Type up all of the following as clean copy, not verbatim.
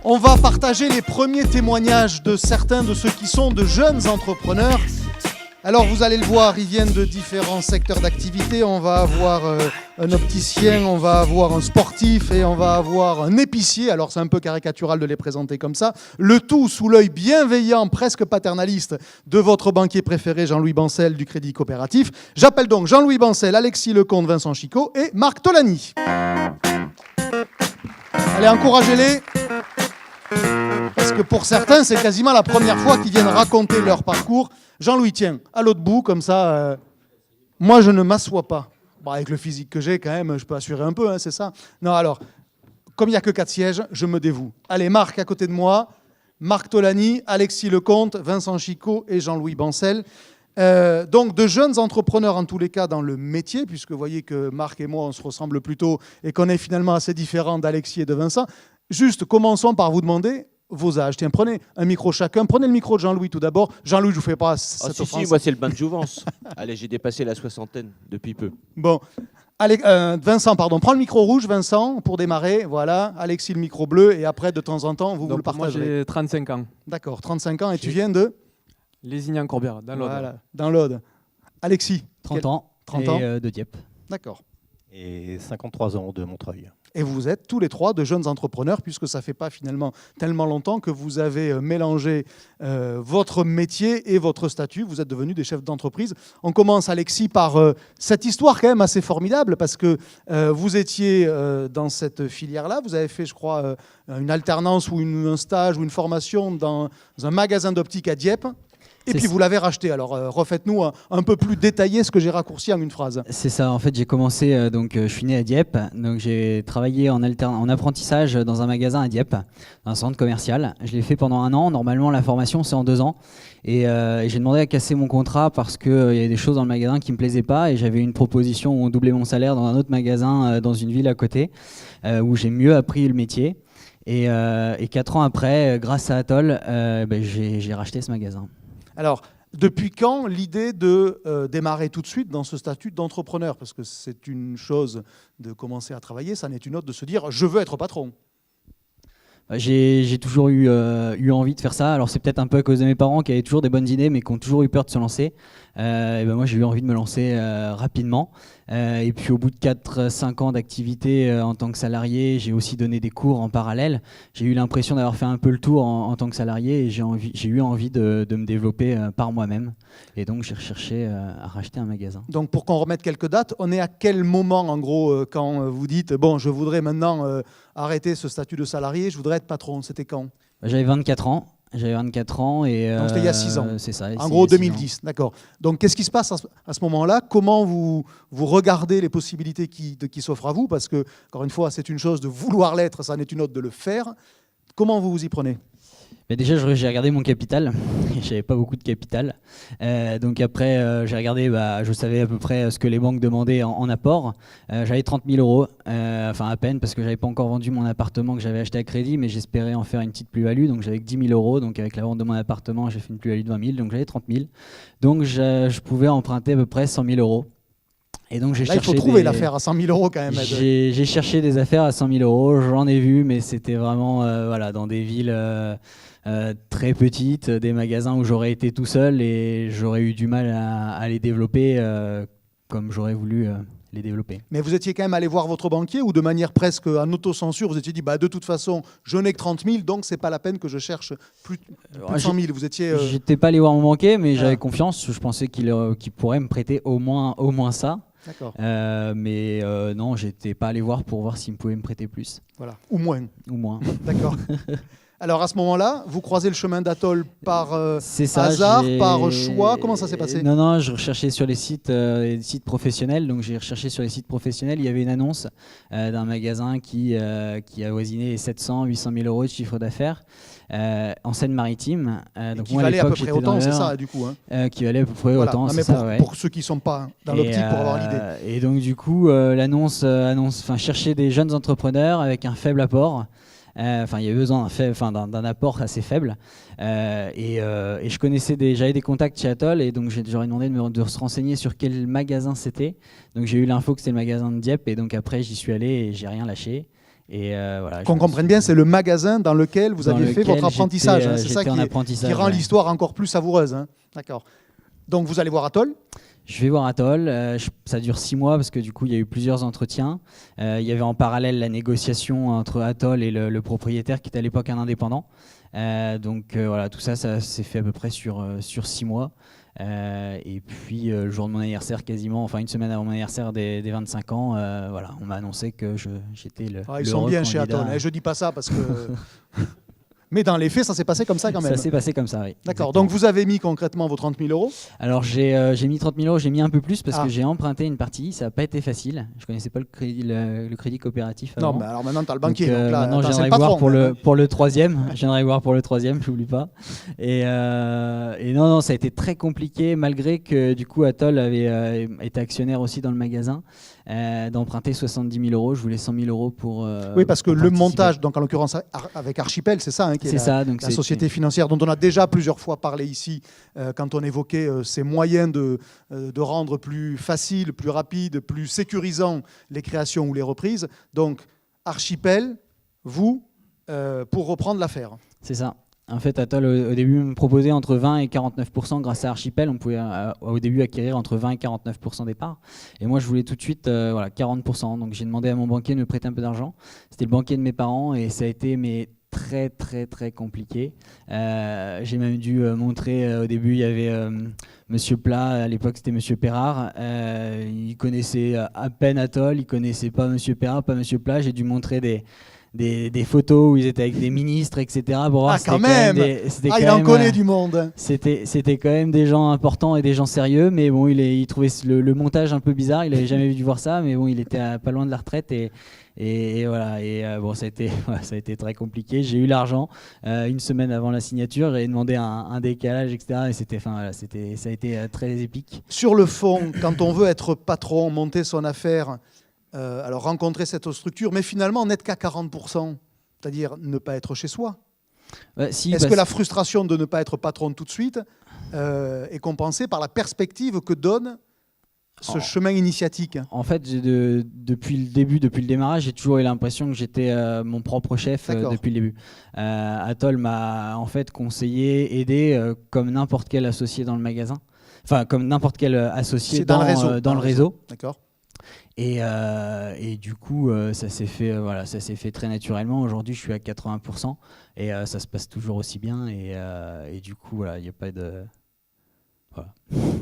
On va partager les premiers témoignages de certains de ceux qui sont de jeunes entrepreneurs. Alors vous allez le voir, ils viennent de différents secteurs d'activité. On va avoir un opticien, on va avoir un sportif et on va avoir un épicier. Alors c'est un peu caricatural de les présenter comme ça. Le tout sous l'œil bienveillant, presque paternaliste, de votre banquier préféré, Jean-Louis Bancel du Crédit Coopératif. J'appelle donc Jean-Louis Bancel, Alexis Lecomte, Vincent Chicot et Marc Tolani. Allez, encouragez-les. Parce que pour certains, c'est quasiment la première fois qu'ils viennent raconter leur parcours. Jean-Louis, tiens, à l'autre bout, comme ça, moi je ne m'assois pas. Bon, avec le physique que j'ai, quand même, je peux assurer un peu, hein, c'est ça. Non, alors, comme il n'y a que 4 sièges, je me dévoue. Allez, Marc à côté de moi, Marc Tolani, Alexis Lecomte, Vincent Chicot et Jean-Louis Bancel. Donc de jeunes entrepreneurs en tous les cas dans le métier, puisque vous voyez que Marc et moi, on se ressemble plutôt et qu'on est finalement assez différents d'Alexis et de Vincent. Juste, commençons par vous demander vos âges. Tiens, prenez un micro chacun. Prenez le micro de Jean-Louis tout d'abord. Jean-Louis, je ne vous fais pas cette offense. Si, moi c'est le bain de jouvence. Allez, j'ai dépassé la soixantaine depuis peu. Bon, allez, Vincent, pardon. Prends le micro rouge, Vincent, pour démarrer. Voilà, Alexis, le micro bleu. Et après, de temps en temps, vous le partagerez. Moi, j'ai 35 ans. D'accord, 35 ans. Et tu viens de Lézignan-Corbière, dans l'Aude. Voilà, dans l'Aude. Alexis 30 ans. 30 ans. Et de Dieppe. D'accord. Et 53 ans de Montreuil. Et vous êtes tous les trois de jeunes entrepreneurs, puisque ça ne fait pas finalement tellement longtemps que vous avez mélangé votre métier et votre statut. Vous êtes devenus des chefs d'entreprise. On commence, Alexis, par cette histoire quand même assez formidable, parce que vous étiez dans cette filière-là. Vous avez fait, je crois, une alternance ou un stage ou une formation dans un magasin d'optique à Dieppe. Et puis vous l'avez racheté. Alors refaites-nous un peu plus détaillé ce que j'ai raccourci en une phrase. C'est ça, en fait j'ai commencé, je suis né à Dieppe, donc j'ai travaillé en apprentissage dans un magasin à Dieppe, dans un centre commercial. Je l'ai fait pendant 1 an, normalement la formation c'est en 2 ans. Et j'ai demandé à casser mon contrat parce qu'il y avait des choses dans le magasin qui ne me plaisaient pas et j'avais une proposition où on doublait mon salaire dans un autre magasin dans une ville à côté, où j'ai mieux appris le métier. Et 4 ans après, grâce à Atoll, j'ai racheté ce magasin. Alors, depuis quand l'idée de démarrer tout de suite dans ce statut d'entrepreneur? Parce que c'est une chose de commencer à travailler, ça n'est une autre de se dire « je veux être patron ». J'ai toujours eu envie de faire ça. Alors c'est peut-être un peu à cause de mes parents qui avaient toujours des bonnes idées mais qui ont toujours eu peur de se lancer. Moi j'ai eu envie de me lancer rapidement. Et puis au bout de 4-5 ans d'activité en tant que salarié, j'ai aussi donné des cours en parallèle. J'ai eu l'impression d'avoir fait un peu le tour en tant que salarié et j'ai eu envie de me développer par moi-même. Et donc j'ai recherché à racheter un magasin. Donc pour qu'on remette quelques dates, on est à quel moment en gros quand vous dites « bon, je voudrais maintenant arrêter ce statut de salarié, je voudrais être patron ». C'était quand? J'avais 24 ans. J'avais 24 ans et... Donc c'était il y a 6 ans. C'est ça. En gros 2010, d'accord. Donc qu'est-ce qui se passe à ce moment-là? Comment vous regardez les possibilités qui s'offrent à vous? Parce que, encore une fois, c'est une chose de vouloir l'être, ça n'est une autre de le faire. Comment vous vous y prenez? Mais déjà, j'ai regardé mon capital. Je n'avais pas beaucoup de capital. Donc après, j'ai regardé, je savais à peu près ce que les banques demandaient en apport. J'avais 30 000 euros, enfin à peine, parce que je n'avais pas encore vendu mon appartement que j'avais acheté à crédit, mais j'espérais en faire une petite plus-value. Donc j'avais que 10 000 euros. Donc avec la vente de mon appartement, j'ai fait une plus-value de 20 000. Donc j'avais 30 000. Donc je pouvais emprunter à peu près 100 000 euros. Et donc j'ai cherché. Il faut trouver l'affaire à 100 000 euros quand même. J'ai cherché des affaires à 100 000 euros. J'en ai vu, mais c'était vraiment dans des villes très petites, des magasins où j'aurais été tout seul et j'aurais eu du mal à les développer comme j'aurais voulu les développer. Mais vous étiez quand même allé voir votre banquier ou de manière presque en autocensure, vous étiez dit de toute façon je n'ai que 30 000 donc c'est pas la peine que je cherche plus de 100 000. Vous étiez. J'étais pas allé voir mon banquier, mais j'avais confiance. Je pensais qu'il pourrait me prêter au moins ça. D'accord. Mais non, j'étais pas allé voir pour voir s'il pouvait me prêter plus. Voilà. Ou moins. Ou moins. D'accord. Alors à ce moment-là, vous croisez le chemin d'Atoll par ça, hasard, par choix. Comment ça s'est passé? Non, je recherchais sur les sites professionnels. Donc j'ai recherché sur les sites professionnels. Il y avait une annonce d'un magasin qui avoisinait les 700-800 000 euros de chiffre d'affaires en Seine-Maritime. Donc qui valait à peu près autant, c'est ça du coup. Qui valait à peu près autant, c'est ça. Pour ceux qui ne sont pas dans l'optique, pour avoir l'idée. Et donc du coup, l'annonce cherchait des jeunes entrepreneurs avec un faible apport. Il y avait besoin d'un apport assez faible et je connaissais j'avais des contacts chez Atoll et donc j'aurais demandé de se renseigner sur quel magasin c'était. Donc j'ai eu l'info que c'était le magasin de Dieppe et donc après j'y suis allé et j'ai rien lâché Et voilà. Qu'on comprenne bien, c'est le magasin dans lequel vous aviez fait votre apprentissage. J'étais, c'est ça apprentissage, qui rend ouais. l'histoire encore plus savoureuse. Hein. D'accord. Donc vous allez voir Atoll. Je vais voir Atoll, ça dure 6 mois parce que du coup il y a eu plusieurs entretiens. Il y avait en parallèle la négociation entre Atoll et le propriétaire qui était à l'époque un indépendant. Donc voilà, tout ça s'est fait à peu près sur 6 mois. Et puis le jour de mon anniversaire, quasiment, enfin une semaine avant mon anniversaire des 25 ans, voilà, on m'a annoncé que j'étais le Ils sont bien chez Atoll, je dis pas ça parce que... Mais dans les faits, ça s'est passé comme ça quand même. Ça s'est passé comme ça, oui. D'accord, Exactement. donc vous avez mis concrètement vos 30 000 euros. Alors j'ai mis 30 000 euros, j'ai mis un peu plus parce que j'ai emprunté une partie, ça n'a pas été facile. Je ne connaissais pas le crédit coopératif avant. Non, mais alors maintenant tu as le banquier. Donc, donc là, maintenant attends, c'est j'aimerais le patron, voir pour le troisième. J'aimerais voir pour le troisième, je n'oublie pas. Et non, ça a été très compliqué malgré que du coup Atoll avait été actionnaire aussi dans le magasin. D'emprunter 70 000 euros, je voulais 100 000 euros pour. Oui, parce que pour le participer. montage, donc en l'occurrence avec Archipel, c'est ça, hein, qui est donc la société financière dont on a déjà plusieurs fois parlé ici, quand on évoquait ces moyens de rendre plus facile, plus rapide, plus sécurisant les créations ou les reprises. Donc Archipel, vous, pour reprendre l'affaire. C'est ça. En fait, Atoll, au début, me proposait entre 20 et 49% grâce à Archipel. On pouvait au début acquérir entre 20 et 49% des parts. Et moi, je voulais tout de suite 40%. Donc, j'ai demandé à mon banquier de me prêter un peu d'argent. C'était le banquier de mes parents et ça a été très, très, très compliqué. J'ai même dû montrer, au début, il y avait Monsieur Plat, à l'époque, c'était Monsieur Perrard. Il connaissait à peine Atoll, il connaissait pas Monsieur Perrard, pas Monsieur Plat. J'ai dû montrer des photos où ils étaient avec des ministres, etc. Pour voir quand même il en connaît du monde. C'était quand même des gens importants et des gens sérieux, mais bon, il trouvait le montage un peu bizarre. Il n'avait jamais dû voir ça, mais bon, il était pas loin de la retraite et voilà. Et bon, ça a été très compliqué. J'ai eu l'argent une semaine avant la signature et demandé un décalage, etc. Et ça a été très épique. Sur le fond, quand on veut être patron, monter son affaire, alors rencontrer cette structure, mais finalement n'être qu'à 40%, c'est-à-dire ne pas être chez soi. Est-ce que la frustration de ne pas être patron tout de suite est compensée par la perspective que donne ce chemin initiatique? En fait, depuis le démarrage, j'ai toujours eu l'impression que j'étais mon propre chef depuis le début. Atoll m'a en fait conseillé, aidé comme n'importe quel associé dans le magasin, enfin comme n'importe quel associé dans le réseau. D'accord. Et du coup, ça s'est fait très naturellement. Aujourd'hui, je suis à 80% et ça se passe toujours aussi bien. Et du coup, voilà, il n'y a pas de... Voilà.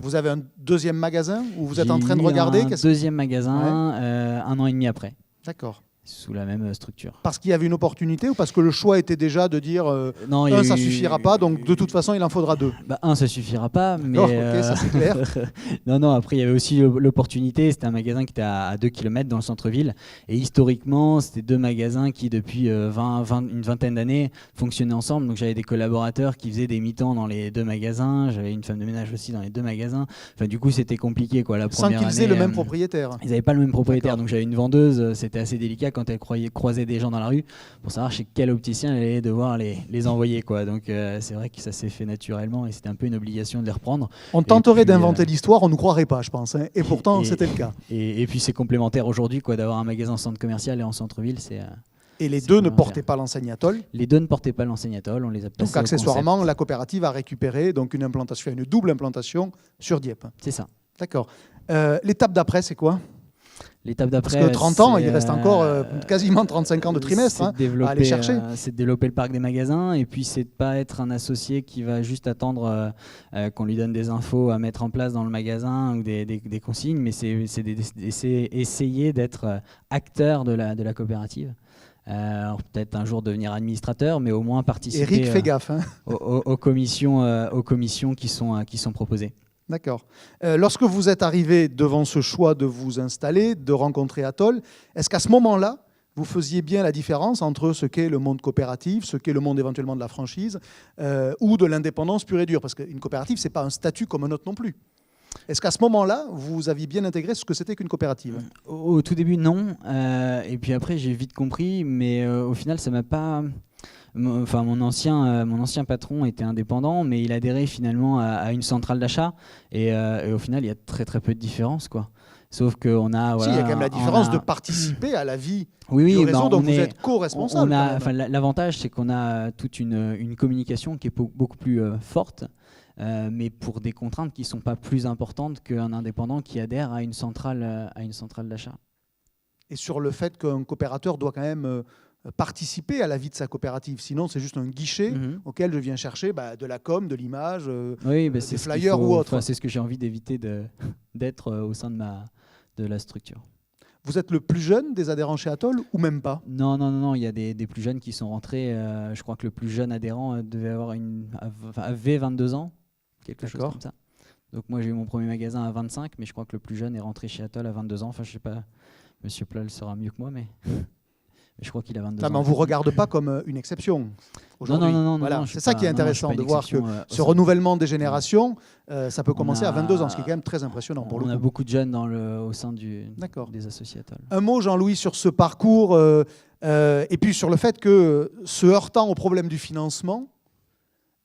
Vous avez un deuxième magasin où vous êtes en train de regarder? Deuxième magasin, 1 an et demi après. D'accord. Sous la même structure. Parce qu'il y avait une opportunité ou parce que le choix était déjà de dire non, ça suffira pas, donc de toute façon il en faudra 2? Un, ça suffira pas, mais ok, ça c'est clair. non, après il y avait aussi l'opportunité. C'était un magasin qui était à 2 km dans le centre-ville et historiquement c'était 2 magasins qui depuis une vingtaine d'années fonctionnaient ensemble. Donc j'avais des collaborateurs qui faisaient des mi-temps dans les 2 magasins, j'avais une femme de ménage aussi dans les 2 magasins. Enfin du coup c'était compliqué quoi. La première sans qu'ils aient le même propriétaire. Ils n'avaient pas le même propriétaire, donc j'avais une vendeuse, c'était assez délicat quand elle croisait des gens dans la rue pour savoir chez quel opticien elle allait devoir les envoyer quoi. Donc c'est vrai que ça s'est fait naturellement et c'était un peu une obligation de les reprendre. On tenterait d'inventer l'histoire, on ne nous croirait pas je pense, hein. Et pourtant c'était le cas. Et puis c'est complémentaire aujourd'hui quoi, d'avoir un magasin en centre commercial et en centre-ville. Et les deux ne portaient pas l'enseigne Atoll. Les deux ne portaient pas l'enseigne Atoll, on les a passés. Donc accessoirement la coopérative a récupéré donc une double implantation sur Dieppe. C'est ça. D'accord. L'étape d'après c'est quoi? L'étape d'après, parce que 30 ans, il reste encore quasiment 35 ans de trimestre à aller chercher. C'est de développer le parc des magasins et puis c'est de ne pas être un associé qui va juste attendre qu'on lui donne des infos à mettre en place dans le magasin ou des consignes, mais c'est essayer d'être acteur de la coopérative. Peut-être un jour devenir administrateur, mais au moins participer Eric, fais gaffe, hein. aux commissions qui sont proposées. D'accord. Lorsque vous êtes arrivé devant ce choix de vous installer, de rencontrer Atoll, est-ce qu'à ce moment-là, vous faisiez bien la différence entre ce qu'est le monde coopératif, ce qu'est le monde éventuellement de la franchise, ou de l'indépendance pure et dure? Parce qu'une coopérative, ce n'est pas un statut comme un autre non plus. Est-ce qu'à ce moment-là, vous aviez bien intégré ce que c'était qu'une coopérative? Au tout début, non. Et puis après, j'ai vite compris, mais au final, ça m'a pas... Enfin, mon ancien patron était indépendant, mais il adhérait finalement à une centrale d'achat. Et au final, il y a très très peu de différence, quoi. Sauf qu'on a... Si, Voilà, il y a quand même la on différence a- de participer à la vie Oui, du oui, réseau, bah, donc on vous est- êtes co-responsable. on a, quand même. enfin, l'avantage, c'est qu'on a toute une communication qui est beaucoup plus forte, mais pour des contraintes qui ne sont pas plus importantes qu'un indépendant qui adhère à une centrale d'achat. Et sur le fait qu'un coopérateur doit quand même participer à la vie de sa coopérative. Sinon, c'est juste un guichet Mhm. auquel je viens chercher de la com, de l'image. Oui, bah, des c'est ce qu'il flyers faut- ou autre. enfin, c'est ce que j'ai envie d'éviter d'être au sein de la structure. Vous êtes le plus jeune des adhérents chez Atoll ou même pas? Non, il y a des plus jeunes qui sont rentrés. Je crois que le plus jeune adhérent avait 22 ans, quelque chose D'accord. comme ça. Donc moi j'ai eu mon premier magasin à 25, mais je crois que le plus jeune est rentré chez Atoll à 22 ans. Enfin je sais pas, Monsieur Plal sera mieux que moi, mais je crois qu'il a 22 Non, mais ans. on ne vous regarde pas comme une exception aujourd'hui. Non, Voilà, je suis c'est ça pas- qui est non, je suis intéressant, pas une de voir que exception, ce renouvellement des générations, ça peut On commencer à a- 22 ans, ce qui est quand même très impressionnant pour On le a coup. beaucoup de jeunes au sein D'accord. des associés Atoll. Un mot, Jean-Louis, sur ce parcours et puis sur le fait que, se heurtant au problème du financement,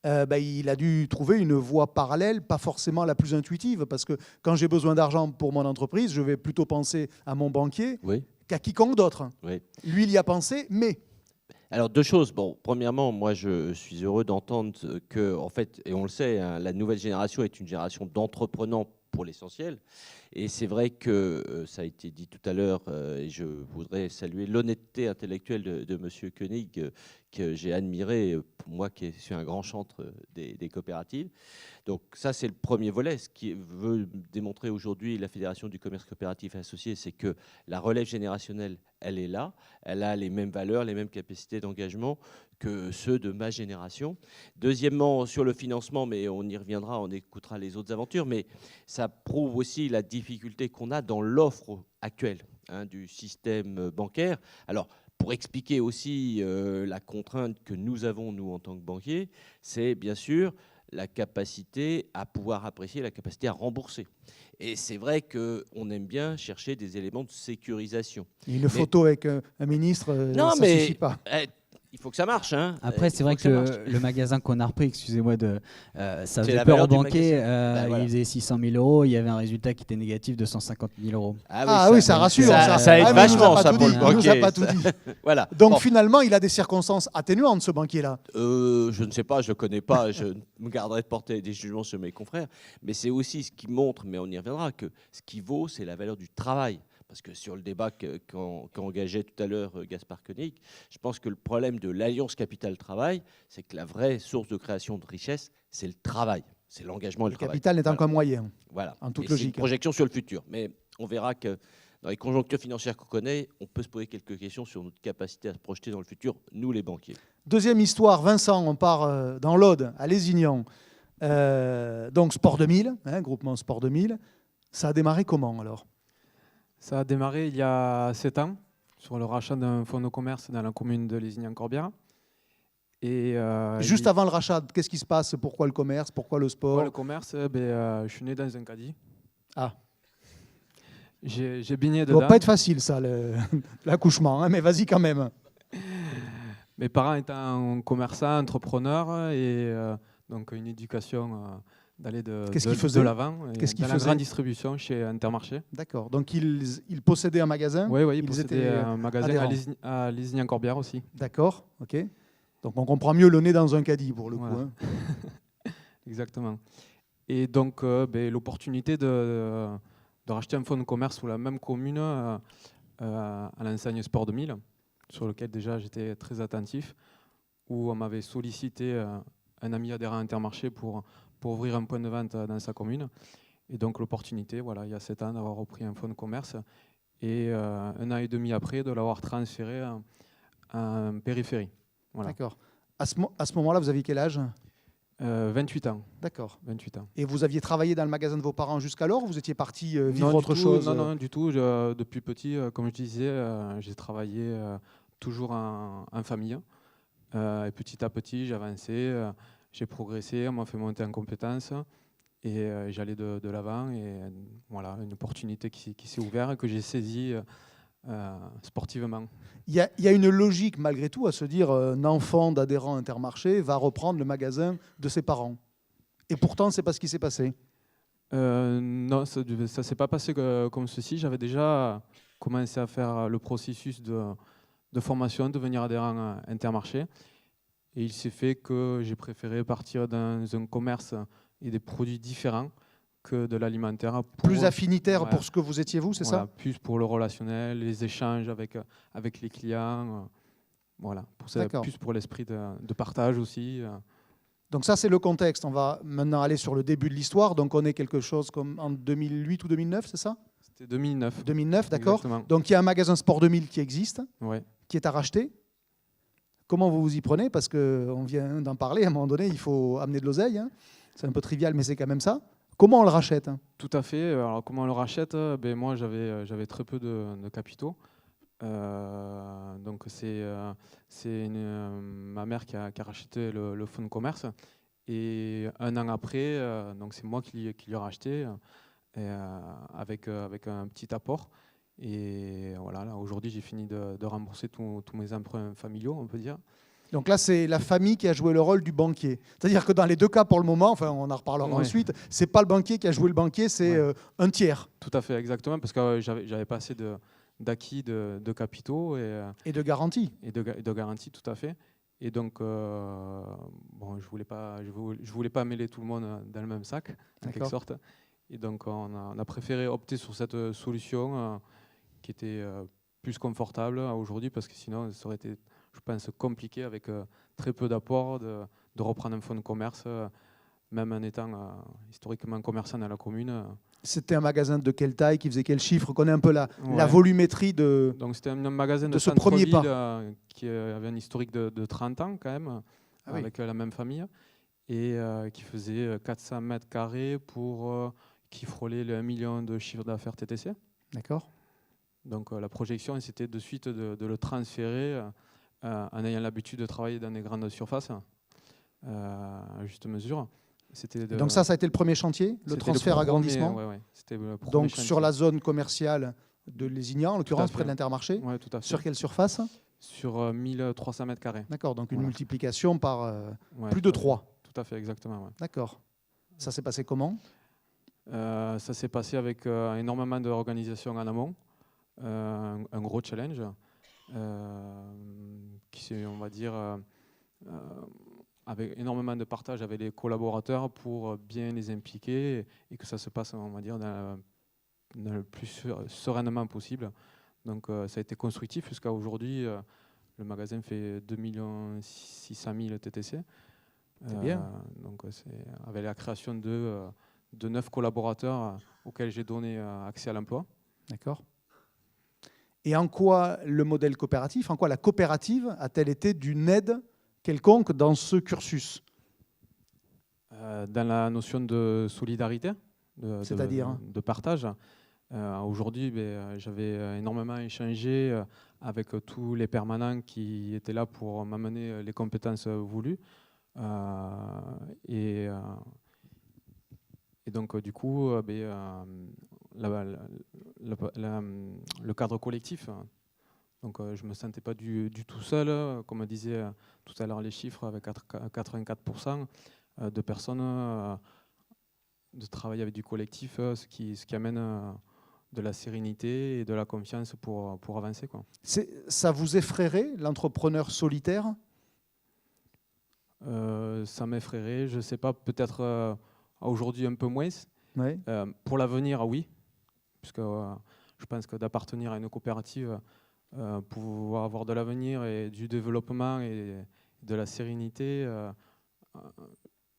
il a dû trouver une voie parallèle, pas forcément la plus intuitive, parce que quand j'ai besoin d'argent pour mon entreprise, je vais plutôt penser à mon banquier Oui, qu'à quiconque d'autre. oui. Lui, il y a pensé, mais Alors, deux choses. Bon, premièrement, moi, je suis heureux d'entendre que, en fait, et on le sait, hein, la nouvelle génération est une génération d'entreprenants pour l'essentiel. Et c'est vrai que ça a été dit tout à l'heure, et je voudrais saluer l'honnêteté intellectuelle de M. Koenig, que j'ai admiré, pour moi qui suis un grand chantre des coopératives. Donc ça, c'est le premier volet. Ce qui veut démontrer aujourd'hui la Fédération du commerce coopératif associé, c'est que la relève générationnelle, elle est là. Elle a les mêmes valeurs, les mêmes capacités d'engagement que ceux de ma génération. Deuxièmement, sur le financement, mais on y reviendra, on écoutera les autres aventures, mais ça prouve aussi la difficulté qu'on a dans l'offre actuelle du système bancaire. Alors, pour expliquer aussi la contrainte que nous avons, nous, en tant que banquiers, c'est bien sûr la capacité à pouvoir apprécier, la capacité à rembourser. Et c'est vrai qu'on aime bien chercher des éléments de sécurisation. une photo avec un ministre, Non, ça mais suffit pas. il faut que ça marche. Hein. Après, Il c'est faut vrai que ça marche. que le magasin qu'on a repris, excusez-moi, ça C'est faisait la peur valeur aux du banquiers. magasin. Voilà. Il faisait 600 000 euros, il y avait un résultat qui était négatif de 150 000 euros. Ah oui, ça rassure. ça aide mais il nous a vachement, pas ça, tout pour dit, le il nous a banquier. pas tout dit. Voilà. Donc Bon, finalement, il a des circonstances atténuantes, ce banquier-là. je ne sais pas, je ne le connais pas, je me garderai de porter des jugements sur mes confrères, mais c'est aussi ce qui montre, mais on y reviendra, que ce qui vaut, c'est la valeur du travail. Parce que sur le débat qu'engageait tout à l'heure Gaspard Koenig, je pense que le problème de l'alliance capital-travail, c'est que la vraie source de création de richesse, c'est le travail, c'est l'engagement et le Le travail. capital n'étant Voilà. qu'un moyen. Voilà. En toute Et c'est une logique. projection sur le futur. Mais on verra que dans les conjonctures financières qu'on connaît, on peut se poser quelques questions sur notre capacité à se projeter dans le futur, nous les banquiers. Deuxième histoire, Vincent, on part dans l'Aude, à Lézignan. Donc Sport 2000, groupement Sport 2000. Ça a démarré comment alors? Ça a démarré il y a 7 ans sur le rachat d'un fonds de commerce dans la commune de Lézignan-Corbière. Et Juste avant le rachat, qu'est-ce qui se passe? Pourquoi le commerce? Pourquoi le sport? le commerce, je suis né dans un caddie. Ah. J'ai baigné Ça dedans. doit pas être facile ça, l'accouchement, hein, mais vas-y quand même. Mes parents étant commerçants, entrepreneurs et donc une éducation d'aller Qu'est-ce qu'ils faisaient de l'avant. Qu'est-ce qu'ils dans la faisaient grande distribution chez Intermarché. D'accord, donc ils possédaient un magasin? Oui, ils Ils possédaient étaient un magasin adhérents. à Lézignan-Corbière aussi. D'accord, ok. Donc on comprend mieux le nez dans un caddie pour le coup. Voilà. Hein. Exactement. Et donc, l'opportunité de racheter un fonds de commerce sous la même commune à l'enseigne Sport 2000, sur lequel déjà j'étais très attentif, où on m'avait sollicité un ami adhérent à Intermarché pour ouvrir un point de vente dans sa commune. Et donc l'opportunité, voilà, il y a 7 ans, d'avoir repris un fonds de commerce et 1 an et demi après, de l'avoir transféré en périphérie. Voilà. D'accord. À ce moment-là, vous aviez quel âge? 28 ans. D'accord. 28 ans. Et vous aviez travaillé dans le magasin de vos parents jusqu'alors ou vous étiez parti vivre Non, du autre tout, chose? Non, du tout. Depuis petit, comme je disais, j'ai travaillé toujours en famille. Et petit à petit, j'ai avancé, j'ai progressé, on m'a fait monter en compétences et j'allais de l'avant. Et voilà, une opportunité qui s'est ouverte et que j'ai saisie sportivement. Il y a une logique malgré tout à se dire un enfant d'adhérent Intermarché va reprendre le magasin de ses parents. Et pourtant, c'est pas ce qui s'est passé. Non, ça ne s'est pas passé comme ceci. J'avais déjà commencé à faire le processus de formation, devenir adhérent à Intermarché. Et il s'est fait que j'ai préféré partir dans un commerce et des produits différents que de l'alimentaire. Plus affinitaire Voilà. pour ce que vous étiez vous, c'est Voilà, ça? plus pour le relationnel, les échanges avec les clients. Voilà, D'accord. plus pour l'esprit de partage aussi. Donc ça, c'est le contexte. On va maintenant aller sur le début de l'histoire. Donc on est quelque chose comme en 2008 ou 2009, c'est ça? C'était 2009. 2009, d'accord. Exactement. Donc il y a un magasin Sport 2000 qui existe, Ouais. qui est à racheter. Comment vous vous y prenez? Parce qu'on vient d'en parler, à un moment donné, il faut amener de l'oseille. Hein. C'est un peu trivial, mais c'est quand même ça. Comment on le rachète? Tout à fait. Alors comment on le rachète? Moi, j'avais très peu de capitaux. Donc c'est ma mère qui a racheté le fonds de commerce. Et un an après, donc c'est moi qui lui ai racheté avec un petit apport. Et voilà, là, aujourd'hui, j'ai fini de rembourser tous mes emprunts familiaux, on peut dire. Donc là, c'est la famille qui a joué le rôle du banquier. C'est-à-dire que dans les deux cas, pour le moment, enfin, on en reparlera Ouais. ensuite, c'est pas le banquier qui a joué le banquier, c'est Ouais. un tiers. Tout à fait, exactement, parce que j'avais pas assez d'acquis de capitaux Et de garantie. et de garanties, tout à fait. Et donc, bon, je voulais pas mêler tout le monde dans le même sac, en quelque D'accord. sorte. Et donc, on a préféré opter sur cette solution qui était plus confortable aujourd'hui, parce que sinon, ça aurait été, je pense, compliqué avec très peu d'apports de reprendre un fonds de commerce, même en étant historiquement commerçant dans la commune. C'était un magasin de quelle taille, qui faisait quel chiffre? On connaît un peu la Ouais. volumétrie de... Donc c'était un magasin de de ce premier centre-ville pas. qui avait un historique de 30 ans quand même, Ah oui. avec la même famille, et qui faisait 400 mètres carrés qui frôlait le 1 million de chiffre d'affaires TTC. D'accord. Donc la projection, c'était de suite de le transférer en ayant l'habitude de travailler dans des grandes surfaces, à juste mesure. Donc ça a été le premier chantier, le c'était transfert premier- agrandissement. ouais, c'était le premier Donc chantier. sur la zone commerciale de Lézignan, en l'occurrence fait. près de l'Intermarché. Ouais, tout à fait. Sur quelle surface? Sur 1300 mètres carrés. D'accord, donc une Voilà. multiplication par Ouais, plus tout de à fait. 3. Tout à fait, exactement. Ouais. D'accord. Ça s'est passé comment? Ça s'est passé avec énormément d'organisation en amont, un gros challenge, on va dire, avec énormément de partage avec les collaborateurs pour bien les impliquer et que ça se passe, on va dire, dans le plus sereinement possible. Donc ça a été constructif jusqu'à aujourd'hui. Le magasin fait 2 600 000 TTC. C'est bien. Donc avec la création de 9 collaborateurs auxquels j'ai donné accès à l'emploi. D'accord. Et en quoi le modèle coopératif, en quoi la coopérative a-t-elle été d'une aide quelconque dans ce cursus? Dans la notion de solidarité, C'est-à-dire de partage. Aujourd'hui, j'avais énormément échangé avec tous les permanents qui étaient là pour m'amener les compétences voulues. Et donc, du coup, le cadre collectif, donc je ne me sentais pas du tout seul. Comme disait tout à l'heure les chiffres, avec 84% de personnes de travailler avec du collectif, ce qui amène de la sérénité et de la confiance pour avancer, quoi. Ça vous effraierait, l'entrepreneur solitaire? Ça m'effraierait, je ne sais pas, peut-être aujourd'hui un peu moins. Oui. Pour l'avenir, oui, puisque je pense que d'appartenir à une coopérative, pouvoir avoir de l'avenir et du développement et de la sérénité,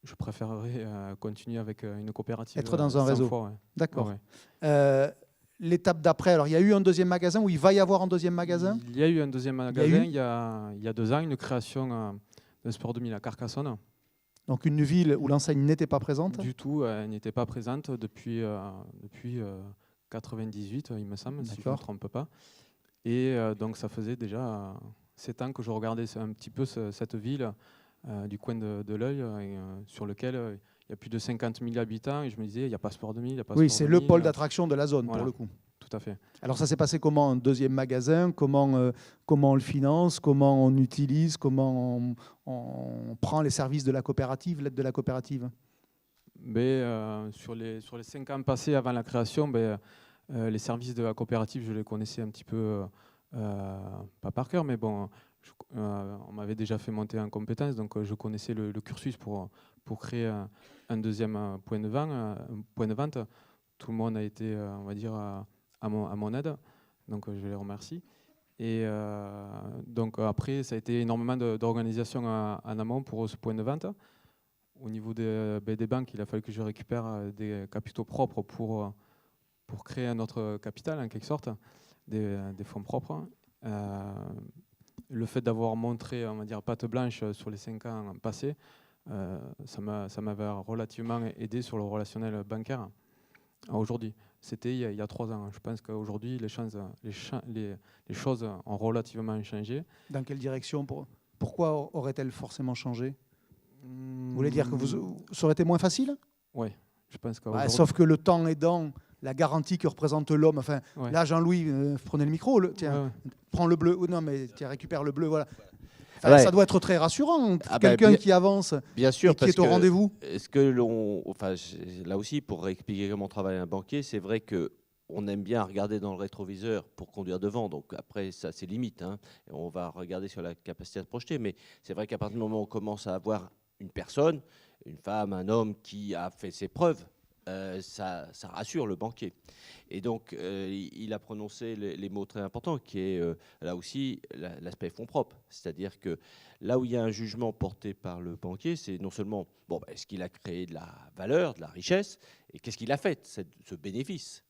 je préférerais continuer avec une coopérative. Être dans un réseau. Ouais. D'accord. Ouais. L'étape d'après, alors il y a eu un deuxième magasin, ou il va y avoir un deuxième magasin? Il y a eu un deuxième magasin il y a 2 ans, une création d'un Sport 2000 à Carcassonne. Donc une ville où l'enseigne n'était pas présente? Du tout, elle n'était pas présente depuis 98, il me semble, si je ne me D'accord. trompe pas. Et donc ça faisait déjà 7 ans que je regardais un petit peu cette ville du coin de l'œil, sur lequel il y a plus de 50 000 habitants, et je me disais, il n'y a pas Sport 2000, il n'y a pas Oui, Sport c'est 2000. le pôle d'attraction de la zone, Voilà. pour le coup. Tout à fait. Alors ça s'est passé comment, un deuxième magasin? Comment on le finance? Comment on utilise? Comment on prend les services de la coopérative, l'aide de la coopérative? Mais sur les 5 ans passés avant la création, les services de la coopérative, je les connaissais un petit peu, pas par cœur, mais bon, on m'avait déjà fait monter en compétence, donc je connaissais le cursus pour créer un deuxième point de vente. Tout le monde a été, on va dire, à mon aide, donc je les remercie. Et donc après, ça a été énormément d'organisation en amont pour ce point de vente. Au niveau des banques, il a fallu que je récupère des capitaux propres pour créer un autre capital, en quelque sorte, des fonds propres. Le fait d'avoir montré, on va dire, patte blanche sur les 5 ans passés, ça m'avait relativement aidé sur le relationnel bancaire. Aujourd'hui, c'était il y a 3 ans. Je pense qu'aujourd'hui, les choses ont relativement changé. Dans quelle direction Pourquoi aurait-elle forcément changé? Vous voulez dire que ça aurait été moins facile? Oui, je pense qu'aujourd'hui... Sauf que le temps aidant, la garantie que représente l'homme. Enfin, ouais. Là, Jean-Louis, prenez le micro. Tiens, ouais. Prends le bleu. Non, mais tiens, récupère le bleu. Voilà. Ouais. Ça doit être très rassurant. Quelqu'un qui avance bien sûr, et qui est au rendez-vous. Est-ce que là aussi, pour expliquer comment travaille un banquier, c'est vrai que on aime bien regarder dans le rétroviseur pour conduire devant. Donc après, ça, c'est limite. Hein. Et on va regarder sur la capacité à se projeter. Mais c'est vrai qu'à partir du moment où on commence à avoir une personne, une femme, un homme qui a fait ses preuves, ça rassure le banquier. Et donc, il a prononcé les mots très importants, qui est là aussi l'aspect fonds propres. C'est-à-dire que là où il y a un jugement porté par le banquier, c'est non seulement est-ce qu'il a créé de la valeur, de la richesse, et qu'est-ce qu'il a fait, ce bénéfice.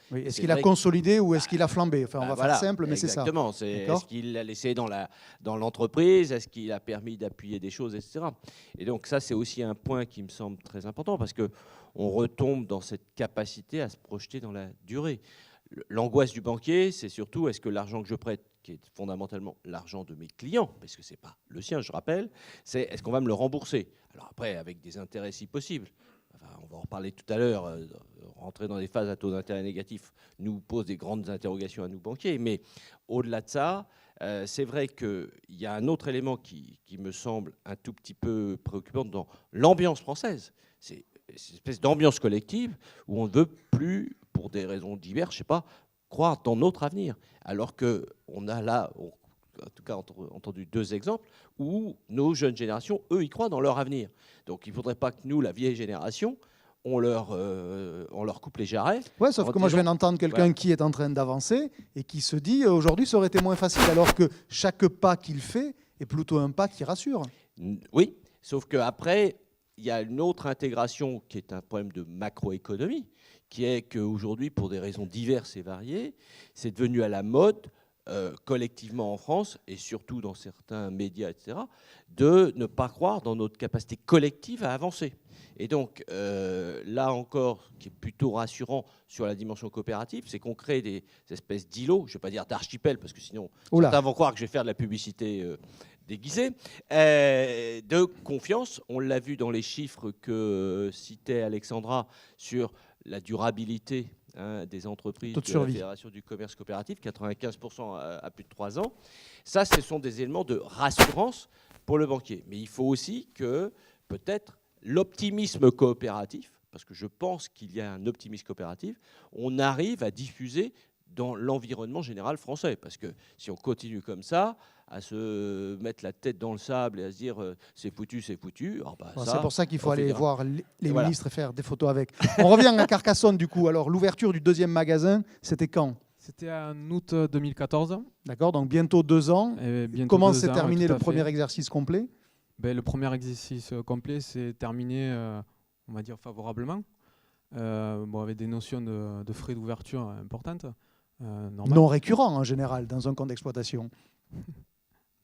Oui, est-ce qu'il a consolidé ou est-ce qu'il a flambé? Enfin, on va faire simple, mais c'est ça. Exactement. Est-ce qu'il l'a laissé dans l'entreprise? Est-ce qu'il a permis d'appuyer des choses, etc. Et donc ça, c'est aussi un point qui me semble très important parce qu'on retombe dans cette capacité à se projeter dans la durée. L'angoisse du banquier, c'est surtout est-ce que l'argent que je prête, qui est fondamentalement l'argent de mes clients, parce que ce n'est pas le sien, je rappelle, c'est est-ce qu'on va me le rembourser? Alors après, avec des intérêts si possible. On va en reparler tout à l'heure. Rentrer dans des phases à taux d'intérêt négatif nous pose des grandes interrogations à nous banquiers. Mais au-delà de ça, c'est vrai qu'il y a un autre élément qui me semble un tout petit peu préoccupant dans l'ambiance française. C'est une espèce d'ambiance collective où on ne veut plus, pour des raisons diverses, je ne sais pas, croire dans notre avenir. Alors qu'on a là, en tout cas entendu 2 exemples, où nos jeunes générations, eux, y croient dans leur avenir. Donc il ne faudrait pas que nous, la vieille génération, on leur coupe les jarrets. Ouais, sauf que moi, je viens d'entendre quelqu'un qui est en train d'avancer et qui se dit aujourd'hui, ça aurait été moins facile, alors que chaque pas qu'il fait est plutôt un pas qui rassure. Oui, sauf qu'après, il y a une autre intégration qui est un problème de macroéconomie, qui est qu'aujourd'hui, pour des raisons diverses et variées, c'est devenu à la mode, collectivement en France, et surtout dans certains médias, etc., de ne pas croire dans notre capacité collective à avancer. Et donc, là encore, ce qui est plutôt rassurant sur la dimension coopérative, c'est qu'on crée des espèces d'îlots, je ne vais pas dire d'archipels, parce que sinon, certains vont croire que je vais faire de la publicité déguisée, de confiance. On l'a vu dans les chiffres que citait Alexandra sur la durabilité des entreprises de la Fédération du commerce coopératif, 95% à plus de 3 ans. Ça, ce sont des éléments de rassurance pour le banquier. Mais il faut aussi que, peut-être, l'optimisme coopératif, parce que je pense qu'il y a un optimisme coopératif, on arrive à diffuser dans l'environnement général français. Parce que si on continue comme ça, à se mettre la tête dans le sable et à se dire c'est foutu, c'est foutu. C'est pour ça qu'il faut aller voir les ministres et faire des photos avec. On revient à Carcassonne du coup. Alors l'ouverture du 2e magasin, c'était quand? C'était en août 2014. D'accord, donc bientôt 2 ans. Comment s'est terminé le premier exercice complet? Le premier exercice complet s'est terminé, on va dire, favorablement. Avec des notions de frais d'ouverture importantes. Non récurrents en général dans un compte d'exploitation.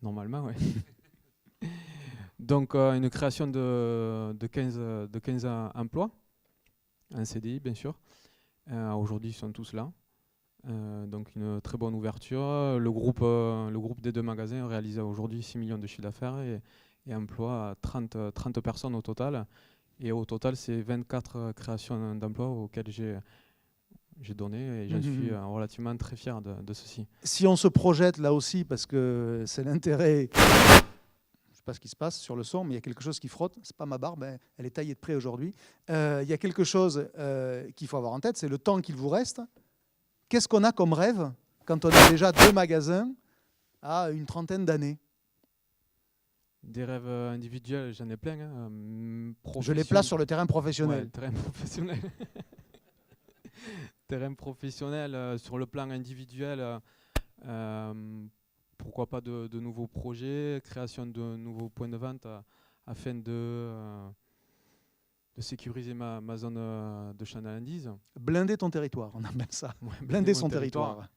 Normalement, oui. Donc, une création de 15 emplois, un CDI, bien sûr. Aujourd'hui, ils sont tous là. Donc, une très bonne ouverture. Le groupe des 2 magasins réalise aujourd'hui 6 millions de chiffre d'affaires et emploie 30 personnes au total. Et au total, c'est 24 créations d'emplois auxquelles j'ai donné et j'en suis relativement très fier de ceci. Si on se projette là aussi, parce que c'est l'intérêt, je ne sais pas ce qui se passe sur le son, mais il y a quelque chose qui frotte. C'est pas ma barbe, hein, elle est taillée de près aujourd'hui. Il y a quelque chose qu'il faut avoir en tête, c'est le temps qu'il vous reste. Qu'est-ce qu'on a comme rêve quand on a déjà 2 magasins à une trentaine d'années? Des rêves individuels, j'en ai plein. Hein. Je les place sur le terrain professionnel. Ouais, le terrain professionnel. Terrain professionnel, sur le plan individuel, pourquoi pas de nouveaux projets, création de nouveaux points de vente afin de sécuriser ma zone de chalandise. Blinder ton territoire, on appelle ça. Ouais, Blinder mon son territoire.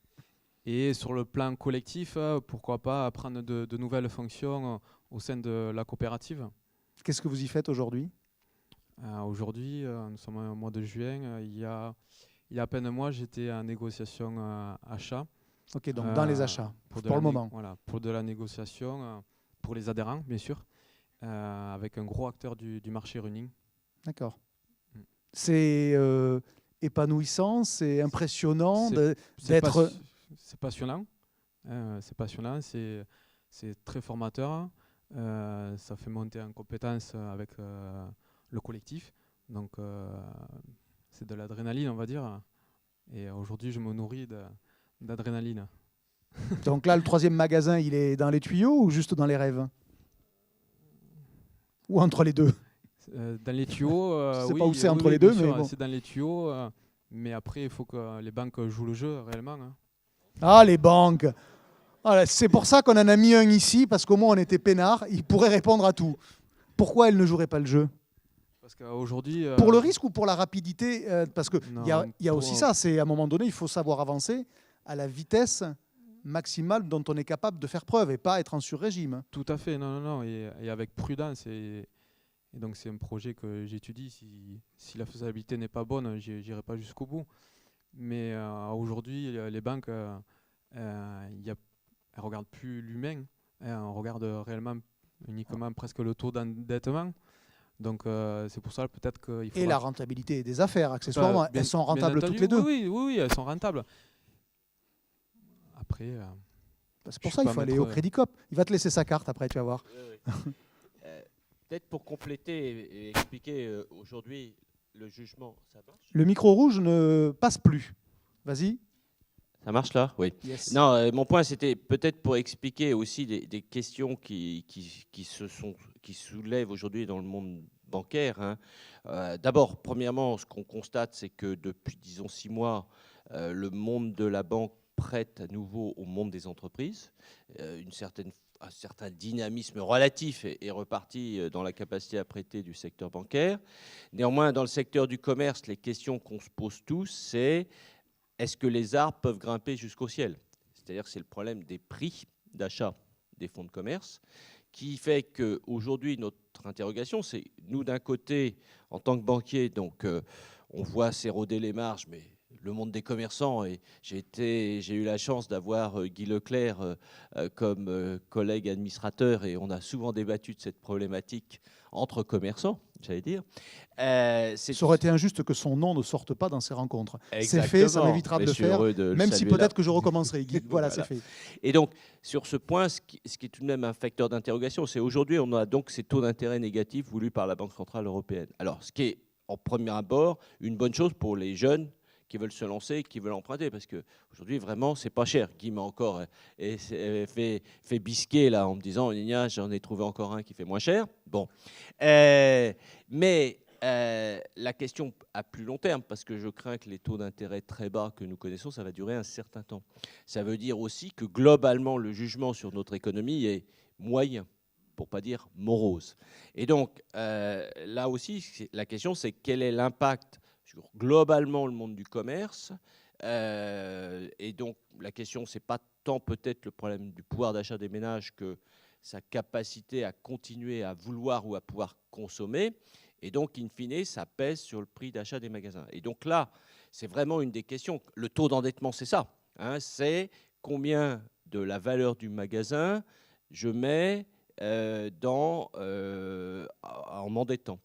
Et sur le plan collectif, pourquoi pas prendre de nouvelles fonctions au sein de la coopérative. Qu'est-ce que vous y faites aujourd'hui? Aujourd'hui, nous sommes au mois de juin, il y a à peine un mois, j'étais en négociation achat. Ok, donc dans les achats, pour le moment. Voilà, pour de la négociation, pour les adhérents, bien sûr, avec un gros acteur du marché running. D'accord. C'est épanouissant, c'est impressionnant d'être... C'est passionnant. C'est passionnant, c'est très formateur. Ça fait monter en compétence avec le collectif. Donc, c'est de l'adrénaline, on va dire. Et aujourd'hui, je me nourris d'adrénaline. Donc là, le 3e magasin, il est dans les tuyaux ou juste dans les rêves? Ou entre les deux? Dans les tuyaux, je sais oui, pas où c'est entre les bien deux, sûr, mais bon. c'est dans les tuyaux. Mais après, il faut que les banques jouent le jeu réellement. Hein. Ah, les banques! Voilà, c'est pour ça qu'on en a mis un ici, parce qu'au moins on était peinards, il pourrait répondre à tout. Pourquoi elles ne joueraient pas le jeu? Parce qu'aujourd'hui... Pour le risque ou pour la rapidité? Parce qu'il y a pour- aussi ça, c'est à un moment donné, il faut savoir avancer à la vitesse maximale dont on est capable de faire preuve et pas être en sur-régime. Tout à fait, non. Et avec prudence. Et donc, c'est un projet que j'étudie. Si la faisabilité n'est pas bonne, j'irai pas jusqu'au bout. Mais aujourd'hui, les banques, elles ne regardent plus l'humain. On regarde réellement uniquement presque le taux d'endettement. Donc, c'est pour ça peut-être qu'il faut... Et la rentabilité des affaires, accessoirement. Elles sont rentables entendu, toutes les deux. Oui, elles sont rentables. Après... C'est pour ça qu'il faut aller au Crédit Coop. Il va te laisser sa carte après, tu vas voir. Peut-être pour compléter et expliquer aujourd'hui le jugement, ça marche? Le micro rouge ne passe plus. Vas-y. Ça marche là? Oui. Yes. Non, mon point c'était peut-être pour expliquer aussi des questions qui soulèvent aujourd'hui dans le monde bancaire. Hein. D'abord, premièrement, ce qu'on constate, c'est que depuis, disons, 6 mois, le monde de la banque prête à nouveau au monde des entreprises. Un certain dynamisme relatif est reparti dans la capacité à prêter du secteur bancaire. Néanmoins, dans le secteur du commerce, les questions qu'on se pose tous, c'est est-ce que les arbres peuvent grimper jusqu'au ciel? C'est-à-dire que c'est le problème des prix d'achat des fonds de commerce qui fait qu'aujourd'hui, notre interrogation, c'est nous, d'un côté, en tant que banquier, donc on voit s'éroder les marges, mais le monde des commerçants, et j'ai eu la chance d'avoir Guy Leclerc comme collègue administrateur, et on a souvent débattu de cette problématique entre commerçants, j'allais dire. Ça aurait été injuste que son nom ne sorte pas dans ces rencontres. Exactement. C'est fait, ça m'évitera de le faire, même si peut-être que je recommencerai, Guy. Voilà, c'est fait. Et donc, sur ce point, ce qui est tout de même un facteur d'interrogation, c'est aujourd'hui, on a donc ces taux d'intérêt négatifs voulus par la Banque Centrale Européenne. Alors, ce qui est, en premier abord, une bonne chose pour les jeunes qui veulent se lancer, qui veulent emprunter, parce qu'aujourd'hui, vraiment, c'est pas cher. Guy m'a encore fait bisquer là, en me disant, j'en ai trouvé encore un qui fait moins cher. Bon. Mais la question à plus long terme, parce que je crains que les taux d'intérêt très bas que nous connaissons, ça va durer un certain temps. Ça veut dire aussi que globalement, le jugement sur notre économie est moyen, pour pas dire morose. Et donc, là aussi, la question, c'est quel est l'impact sur globalement le monde du commerce. Et donc, la question, c'est pas tant peut-être le problème du pouvoir d'achat des ménages que sa capacité à continuer à vouloir ou à pouvoir consommer. Et donc, in fine, ça pèse sur le prix d'achat des magasins. Et donc là, c'est vraiment une des questions. Le taux d'endettement, c'est ça. Hein, c'est combien de la valeur du magasin je mets en m'endettant.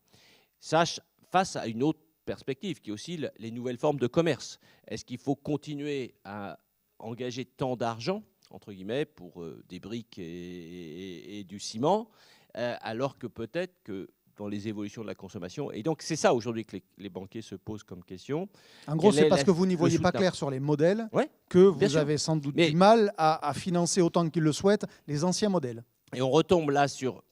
Ça, face à une autre perspective, qui est aussi les nouvelles formes de commerce. Est-ce qu'il faut continuer à engager tant d'argent, entre guillemets, pour des briques et du ciment, alors que peut-être que dans les évolutions de la consommation, et donc c'est ça aujourd'hui que les banquiers se posent comme question. En gros, Quel c'est est parce la- que vous n'y le voyez pas soutien clair sur les modèles Ouais, que bien vous sûr. avez sans doute Mais- du mal à financer autant qu'ils le souhaitent les anciens modèles. Et on retombe là sur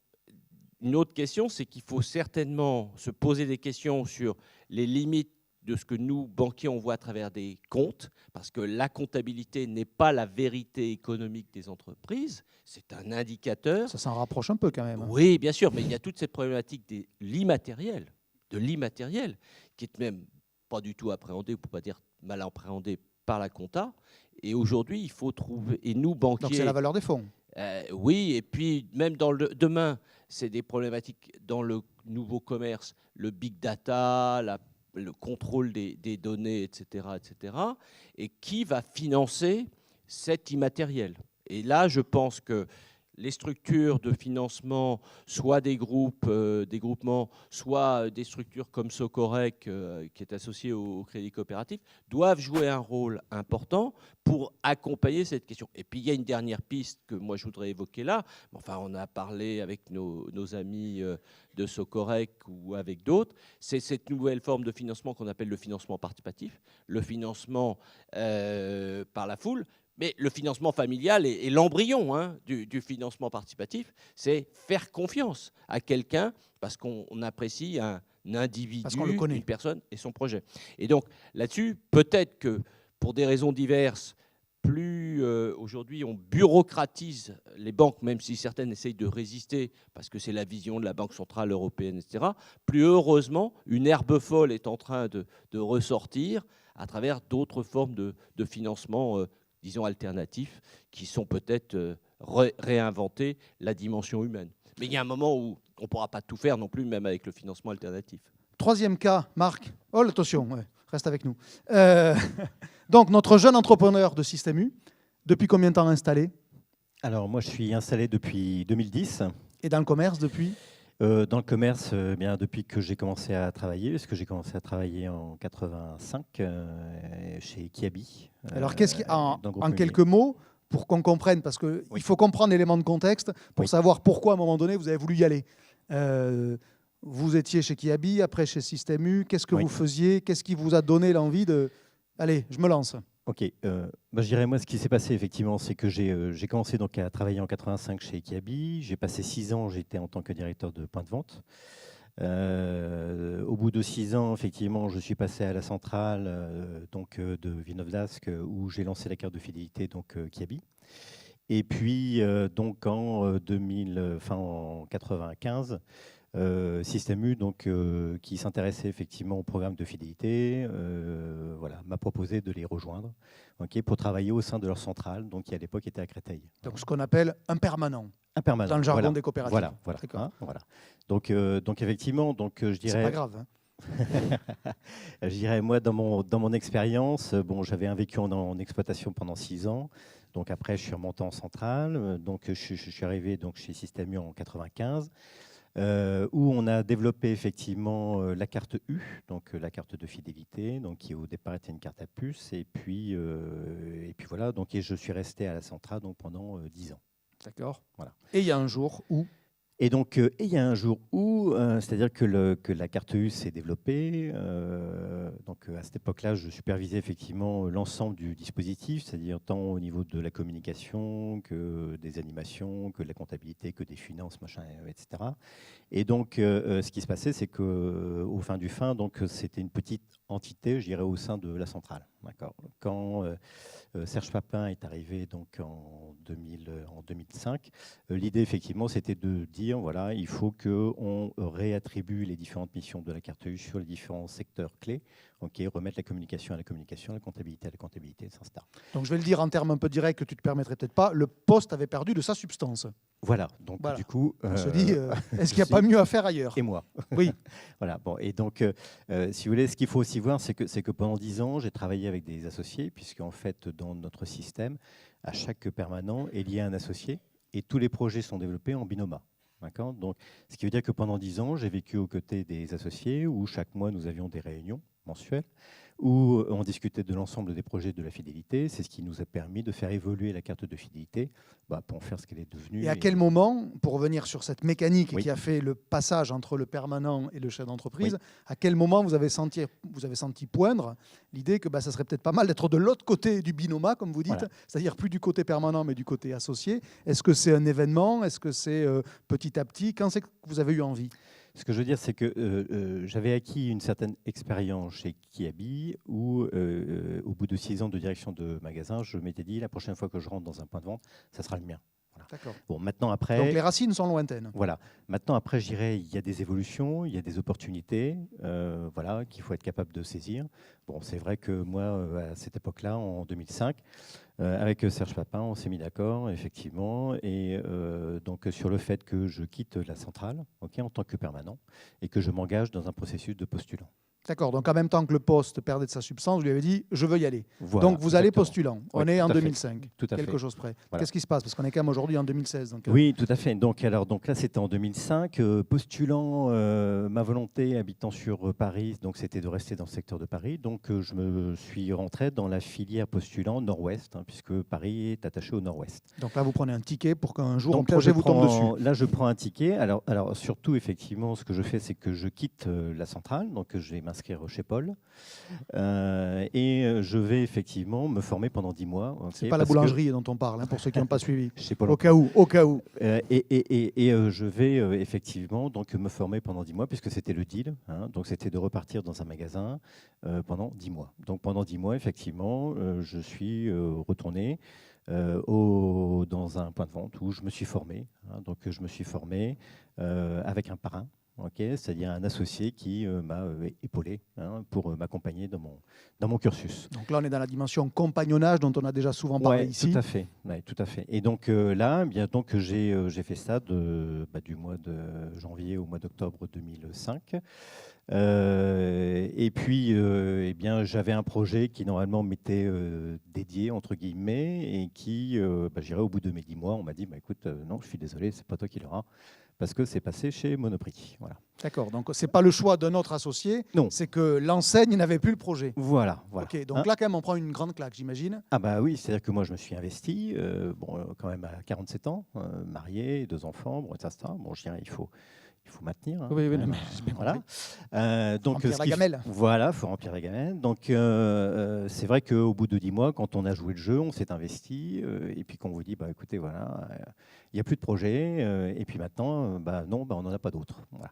une autre question, c'est qu'il faut certainement se poser des questions sur les limites de ce que nous, banquiers, on voit à travers des comptes, parce que la comptabilité n'est pas la vérité économique des entreprises, c'est un indicateur. Ça s'en rapproche un peu quand même. Oui, bien sûr, mais il y a toute cette problématique de l'immatériel, qui est même pas du tout appréhendé, pour ne pas dire mal appréhendé par la compta. Et aujourd'hui, il faut trouver, et nous, banquiers... Donc c'est la valeur des fonds. Oui, et puis même demain, c'est des problématiques dans le nouveau commerce, le big data, le contrôle des données, etc. Et qui va financer cet immatériel? Et là, je pense que les structures de financement, soit des groupes, des groupements, soit des structures comme Socorec, qui est associée au Crédit Coopératif, doivent jouer un rôle important pour accompagner cette question. Et puis, il y a une dernière piste que moi, je voudrais évoquer là. Enfin, on a parlé avec nos amis de Socorec ou avec d'autres. C'est cette nouvelle forme de financement qu'on appelle le financement participatif, le financement par la foule. Mais le financement familial est l'embryon du financement participatif. C'est faire confiance à quelqu'un parce qu'on apprécie un individu, Parce qu'on le connaît. une personne et son projet. Et donc là-dessus, peut-être que pour des raisons diverses, plus aujourd'hui on bureaucratise les banques, même si certaines essayent de résister parce que c'est la vision de la Banque centrale européenne, etc. Plus heureusement, une herbe folle est en train de ressortir à travers d'autres formes de financement disons, alternatifs, qui sont peut-être réinventer la dimension humaine. Mais il y a un moment où on ne pourra pas tout faire non plus, même avec le financement alternatif. Troisième cas, Marc. Oh, attention, ouais, reste avec nous. Donc, notre jeune entrepreneur de Système U, depuis combien de temps installé? Alors, moi, je suis installé depuis 2010. Et dans le commerce depuis? Dans le commerce, bien depuis que j'ai commencé à travailler, parce que j'ai commencé à travailler en 85 chez Kiabi. Alors, qu'est-ce qui, en dans le groupe quelques mots, pour qu'on comprenne, parce qu'il Oui. faut comprendre l'élément de contexte pour Oui. savoir pourquoi, à un moment donné, vous avez voulu y aller. Vous étiez chez Kiabi, après chez Système U. Qu'est-ce que Oui. vous faisiez? Qu'est-ce qui vous a donné l'envie de... Allez, je me lance. Ok, je dirais moi ce qui s'est passé effectivement, c'est que j'ai commencé donc à travailler en 85 chez Kiabi. J'ai passé 6 ans, j'étais en tant que directeur de point de vente. Au bout de 6 ans, effectivement, je suis passé à la centrale donc de Villeneuve-d'Ascq où j'ai lancé la carte de fidélité donc Kiabi. Et puis donc en 95. Système U, donc, qui s'intéressait effectivement au programme de fidélité, voilà, m'a proposé de les rejoindre pour travailler au sein de leur centrale, donc, qui à l'époque était à Créteil. Donc, ce qu'on appelle un permanent, Un permanent. dans le jargon Voilà. des coopératives. Voilà. D'accord. Voilà. Donc effectivement, donc, je C'est dirais... pas grave. Je dirais, moi, dans mon expérience, bon, j'avais un vécu en exploitation pendant 6 ans. Donc après, je suis remonté en centrale. Donc je suis arrivé donc, chez Système U en 95. Où on a développé effectivement la carte U, donc la carte de fidélité, donc qui au départ était une carte à puce, et puis voilà, donc et je suis resté à la centrale donc pendant 10 ans. D'accord. Voilà. Et il y a un jour où... Et donc, il y a un jour où, c'est-à-dire que la carte U s'est développée. Donc, à cette époque-là, je supervisais effectivement l'ensemble du dispositif, c'est-à-dire tant au niveau de la communication que des animations, que de la comptabilité, que des finances, machin, etc. Et donc, ce qui se passait, c'est qu'au fin du fin, donc, c'était une petite entité, je dirais, au sein de la centrale. D'accord. Quand Serge Papin est arrivé donc en 2005, l'idée effectivement c'était de dire voilà, il faut qu'on réattribue les différentes missions de la carte U sur les différents secteurs clés, remettre la communication à la communication, la comptabilité à la comptabilité, etc. Donc je vais le dire en termes un peu directs que tu ne te permettrais peut-être pas, le poste avait perdu de sa substance. Voilà, donc Voilà. du coup... On se dit, est-ce qu'il n'y a pas mieux à faire ailleurs? Et moi. Oui. Voilà, bon, et donc, si vous voulez, ce qu'il faut aussi voir, c'est que pendant 10 ans, j'ai travaillé avec des associés, puisqu'en fait, dans notre système, à chaque permanent est lié un associé, et tous les projets sont développés en binôme. D'accord. Donc, ce qui veut dire que pendant 10 ans, j'ai vécu aux côtés des associés, où chaque mois, nous avions des réunions mensuelles, où on discutait de l'ensemble des projets de la fidélité. C'est ce qui nous a permis de faire évoluer la carte de fidélité pour en faire ce qu'elle est devenue. Et à quel moment, pour revenir sur cette mécanique Oui. qui a fait le passage entre le permanent et le chef d'entreprise, Oui. à quel moment vous avez senti poindre l'idée que ça serait peut-être pas mal d'être de l'autre côté du binôme, comme vous dites, Voilà. c'est-à-dire plus du côté permanent mais du côté associé? Est-ce que c'est un événement? Est-ce que c'est petit à petit? Quand c'est que vous avez eu envie? Ce que je veux dire, c'est que j'avais acquis une certaine expérience chez Kiabi où, au bout de 6 ans de direction de magasin, je m'étais dit, la prochaine fois que je rentre dans un point de vente, ça sera le mien. Voilà. D'accord. Bon, maintenant après... Donc les racines sont lointaines. Voilà. Maintenant, après, je dirais, il y a des évolutions, il y a des opportunités voilà, qu'il faut être capable de saisir. Bon, c'est vrai que moi, à cette époque-là, en 2005, avec Serge Papin, on s'est mis d'accord, effectivement, et donc sur le fait que je quitte la centrale en tant que permanent et que je m'engage dans un processus de postulant. D'accord, donc en même temps que le poste perdait de sa substance, vous lui avez dit « je veux y aller ». Voilà, Donc vous allez exactement. postulant. On Oui, est en tout à fait. 2005, Tout à quelque fait. chose près. Voilà. Qu'est-ce qui se passe? Parce qu'on est quand même aujourd'hui en 2016. Donc, Oui, tout à fait. Donc là, c'était en 2005. Postulant ma volonté, habitant sur Paris, donc c'était de rester dans le secteur de Paris. Donc je me suis rentré dans la filière postulant Nord-Ouest, puisque Paris est attaché au Nord-Ouest. donc là, vous prenez un ticket pour qu'un jour Donc un projet vous tombe dessus. Là, je prends un ticket. Alors surtout, effectivement, ce que je fais, c'est que je quitte la centrale. Donc je vais m'inscrire chez Paul. Et je vais effectivement me former pendant 10 mois. C'est pas la boulangerie dont on parle, pour ceux qui n'ont pas suivi. Chez Paul Au cas où. Je vais effectivement donc me former pendant 10 mois, puisque c'était le deal. Donc c'était de repartir dans un magasin pendant 10 mois. Donc pendant 10 mois, effectivement, je suis retourné dans un point de vente où je me suis formé. Donc je me suis formé avec un parrain. C'est-à-dire un associé qui m'a épaulé pour m'accompagner dans mon cursus. Donc là, on est dans la dimension compagnonnage dont on a déjà souvent parlé ici. Tout à fait. Ouais, tout à fait. Et donc là, bien, donc, j'ai fait ça du mois de janvier au mois d'octobre 2005. Et puis, eh bien, j'avais un projet qui normalement m'était dédié, entre guillemets, et qui, j'irai au bout de mes 10 mois, on m'a dit, écoute, non, je suis désolé, c'est pas toi qui l'auras, parce que c'est passé chez Monoprix. Voilà. D'accord, donc c'est pas le choix d'un autre associé, Non. c'est que l'enseigne n'avait plus le projet. Voilà. Ok, donc là, quand même, on prend une grande claque, j'imagine. Ah bah oui, c'est-à-dire que moi, je me suis investi, quand même à 47 ans, marié, 2 enfants, etc. Bon, je dirais, il faut maintenir. Oui, quand même. non, j'ai bien Voilà. Donc, remplir la gamelle. Voilà, il faut remplir la gamelle. Donc, c'est vrai qu'au bout de 10 mois, quand on a joué le jeu, on s'est investi, et puis qu'on vous dit, écoutez, voilà, il n'y a plus de projet, et puis maintenant, non, on n'en a pas d'autres. Voilà.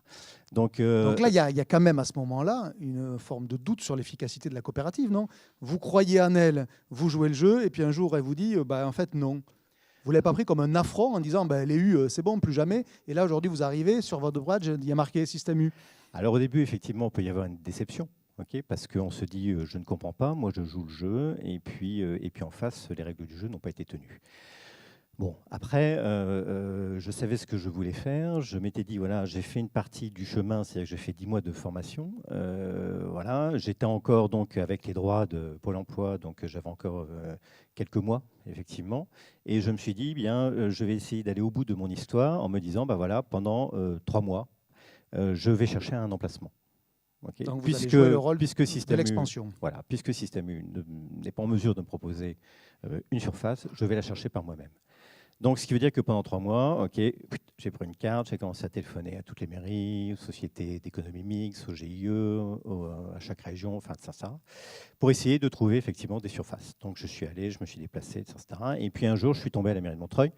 Donc là, il y a quand même à ce moment-là une forme de doute sur l'efficacité de la coopérative, non? Vous croyez en elle, vous jouez le jeu, et puis un jour, elle vous dit, en fait, non. Vous ne l'avez pas pris comme un affront en disant les U, c'est bon, plus jamais. Et là, aujourd'hui, vous arrivez sur votre badge, il y a marqué système U. Alors, au début, effectivement, il peut y avoir une déception. Parce qu'on se dit, je ne comprends pas, moi je joue le jeu, et puis en face, les règles du jeu n'ont pas été tenues. Bon, après, je savais ce que je voulais faire. Je m'étais dit, voilà, j'ai fait une partie du chemin, c'est-à-dire que j'ai fait 10 mois de formation. Voilà, j'étais encore donc avec les droits de Pôle emploi, donc j'avais encore quelques mois, effectivement. Et je me suis dit, je vais essayer d'aller au bout de mon histoire en me disant, voilà, pendant 3 mois, je vais chercher un emplacement. Donc vous allez jouer le rôle de l'expansion. Voilà, puisque Système U n'est pas en mesure de me proposer une surface, je vais la chercher par moi-même. Donc, ce qui veut dire que pendant 3 mois, j'ai pris une carte, j'ai commencé à téléphoner à toutes les mairies, aux sociétés d'économie mixte, aux GIE, à chaque région, enfin ça, pour essayer de trouver effectivement des surfaces. Donc, je suis allé, je me suis déplacé, etc. Et puis un jour, je suis tombé à la mairie de Montreuil.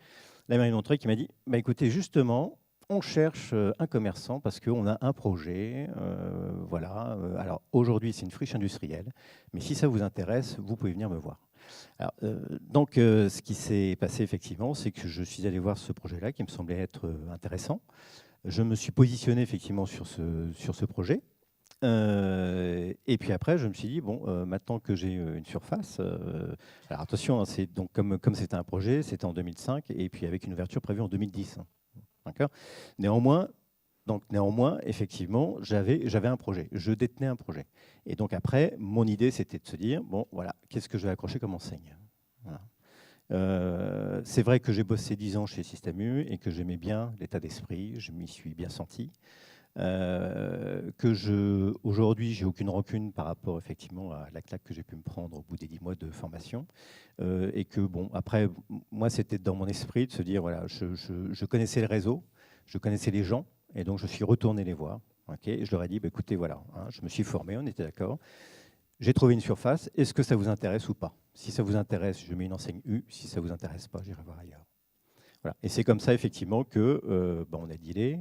La mairie de Montreuil qui m'a dit, écoutez, justement, on cherche un commerçant parce qu'on a un projet. Voilà. Alors, aujourd'hui, c'est une friche industrielle, mais si ça vous intéresse, vous pouvez venir me voir. Alors, ce qui s'est passé effectivement, c'est que je suis allé voir ce projet-là qui me semblait être intéressant. Je me suis positionné effectivement sur ce projet. Et puis après, je me suis dit, maintenant que j'ai une surface, alors attention, c'est donc comme c'était un projet, c'était en 2005, et puis avec une ouverture prévue en 2010. D'accord ? Néanmoins, effectivement, j'avais un projet, je détenais un projet. Et donc après, mon idée, c'était de se dire, voilà, qu'est-ce que je vais accrocher comme enseigne ? Voilà. C'est vrai que j'ai bossé 10 ans chez Système U et que j'aimais bien l'état d'esprit, je m'y suis bien senti. Aujourd'hui, j'ai aucune rancune par rapport effectivement à la claque que j'ai pu me prendre au bout des 10 mois de formation. Et que, bon, après, moi, c'était dans mon esprit de se dire, voilà, je connaissais le réseau, je connaissais les gens, et donc je suis retourné les voir. Et je leur ai dit, bah, écoutez, voilà, hein, je me suis formé, on était d'accord. J'ai trouvé une surface, est-ce que ça vous intéresse ou pas? Si ça vous intéresse, je mets une enseigne U, si ça ne vous intéresse pas, j'irai voir ailleurs. Voilà. Et c'est comme ça, effectivement, que on a dealé.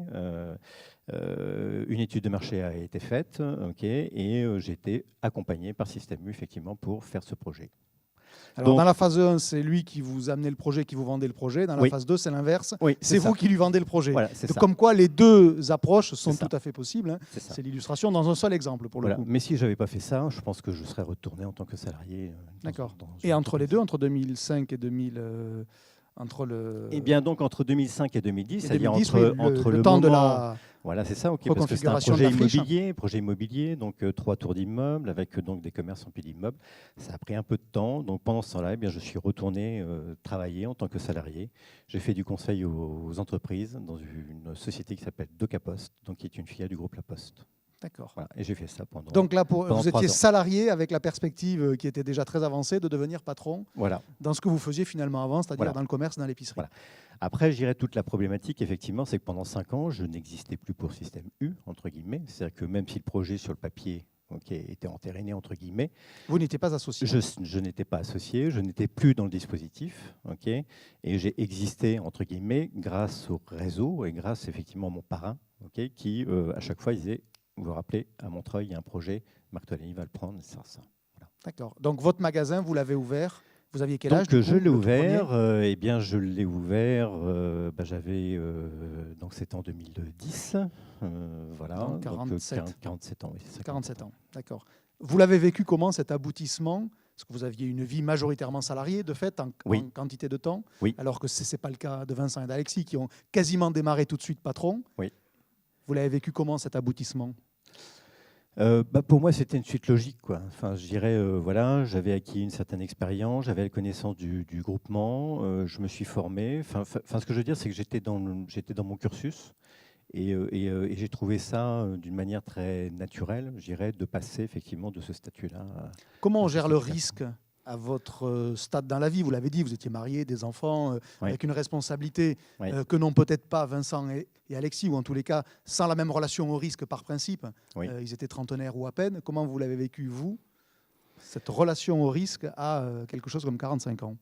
Une étude de marché a été faite, et j'ai été accompagné par Système U, effectivement, pour faire ce projet. Alors, Donc, dans la phase 1, c'est lui qui vous amenait le projet, qui vous vendait le projet. Dans la Oui. phase 2, c'est l'inverse. oui, C'est vous qui lui vendez le projet. Voilà, c'est Donc, ça. comme quoi, les deux approches sont C'est ça. tout à fait possibles. Hein. C'est ça. C'est l'illustration dans un seul exemple, pour Voilà. le coup. Mais si je n'avais pas fait ça, je pense que je serais retourné en tant que salarié. D'accord. dans Et une entre les entreprise. deux, entre 2005 et 2000, entre le... Eh bien, donc, entre 2005 et 2010, et c'est-à-dire 2010, entre le le temps moment... de la... Voilà, c'est ça, parce que c'est un Reconfiguration de la projet immobilier, donc 3 tours d'immeuble avec donc des commerces en pied d'immeuble. Ça a pris un peu de temps. Donc pendant ce temps-là, eh bien, je suis retourné travailler en tant que salarié. J'ai fait du conseil aux entreprises dans une société qui s'appelle DocaPost, donc qui est une filiale du groupe La Poste. D'accord. Voilà, et j'ai fait ça pendant. Donc là, pendant vous 3 étiez ans. salarié avec la perspective qui était déjà très avancée de devenir patron Voilà. dans ce que vous faisiez finalement avant, c'est-à-dire Voilà. dans le commerce, dans l'épicerie. Voilà. Après, je dirais toute la problématique, effectivement, c'est que pendant 5 ans, je n'existais plus pour Système U, entre guillemets. C'est-à-dire que même si le projet sur le papier était entériné, entre guillemets, Vous n'étiez pas associé. je n'étais pas associé, je n'étais plus dans le dispositif, et j'ai existé, entre guillemets, grâce au réseau et grâce, effectivement, à mon parrain, qui, à chaque fois, disait, vous vous rappelez, à Montreuil, il y a un projet, Marc Tolani va le prendre, ça. Voilà. D'accord. Donc votre magasin, vous l'avez ouvert. Vous aviez quel âge Donc du je coup, l'ai le tout ouvert, premier eh bien je l'ai ouvert, j'avais, donc c'était en 2010, voilà, Donc, 47. 47 ans, oui, c'est ça. 47 ans, d'accord. Vous l'avez vécu comment cet aboutissement? Parce que vous aviez une vie majoritairement salariée, de fait, en Oui. quantité de temps, Oui. alors que ce n'est pas le cas de Vincent et d'Alexis, qui ont quasiment démarré tout de suite patron. Oui. Vous l'avez vécu comment cet aboutissement? Pour moi, c'était une suite logique, quoi. Enfin, je dirais, voilà, j'avais acquis une certaine expérience, j'avais la connaissance du groupement, je me suis formé. Enfin, ce que je veux dire, c'est que j'étais dans mon cursus et j'ai trouvé ça d'une manière très naturelle, je dirais, de passer effectivement de ce statut-là. Comment on à gère ce le statut-là. risque à votre stade dans la vie? Vous l'avez dit, vous étiez marié, des enfants, avec une responsabilité Oui. que n'ont peut-être pas Vincent et Alexis, ou en tous les cas sans la même relation au risque par principe. Oui. Ils étaient trentenaires ou à peine. Comment vous l'avez vécu, vous, cette relation au risque à quelque chose comme 45 ans?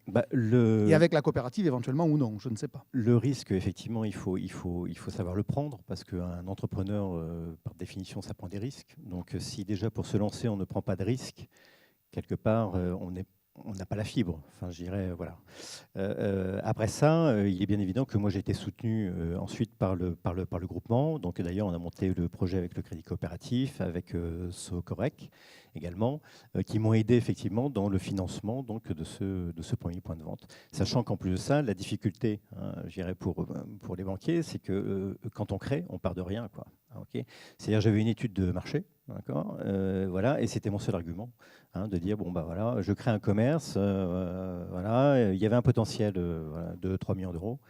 Et avec la coopérative éventuellement ou non, je ne sais pas. Le risque, effectivement, il faut savoir le prendre parce qu'un entrepreneur, par définition, ça prend des risques. Donc, si déjà pour se lancer, on ne prend pas de risques, quelque part, on n'a pas la fibre. Enfin, je dirais, voilà. Après ça, il est bien évident que moi, j'ai été soutenu ensuite par le groupement. Donc, d'ailleurs, on a monté le projet avec le Crédit Coopératif, avec Socorec également, qui m'ont aidé effectivement dans le financement donc, de ce premier point de vente. Sachant qu'en plus de ça, la difficulté, je dirais pour les banquiers, c'est que quand on crée, on part de rien, quoi. C'est-à-dire, j'avais une étude de marché, d'accord, voilà, et c'était mon seul argument, de dire bon bah voilà, je crée un commerce, voilà, il y avait un potentiel de 3 millions d'euros.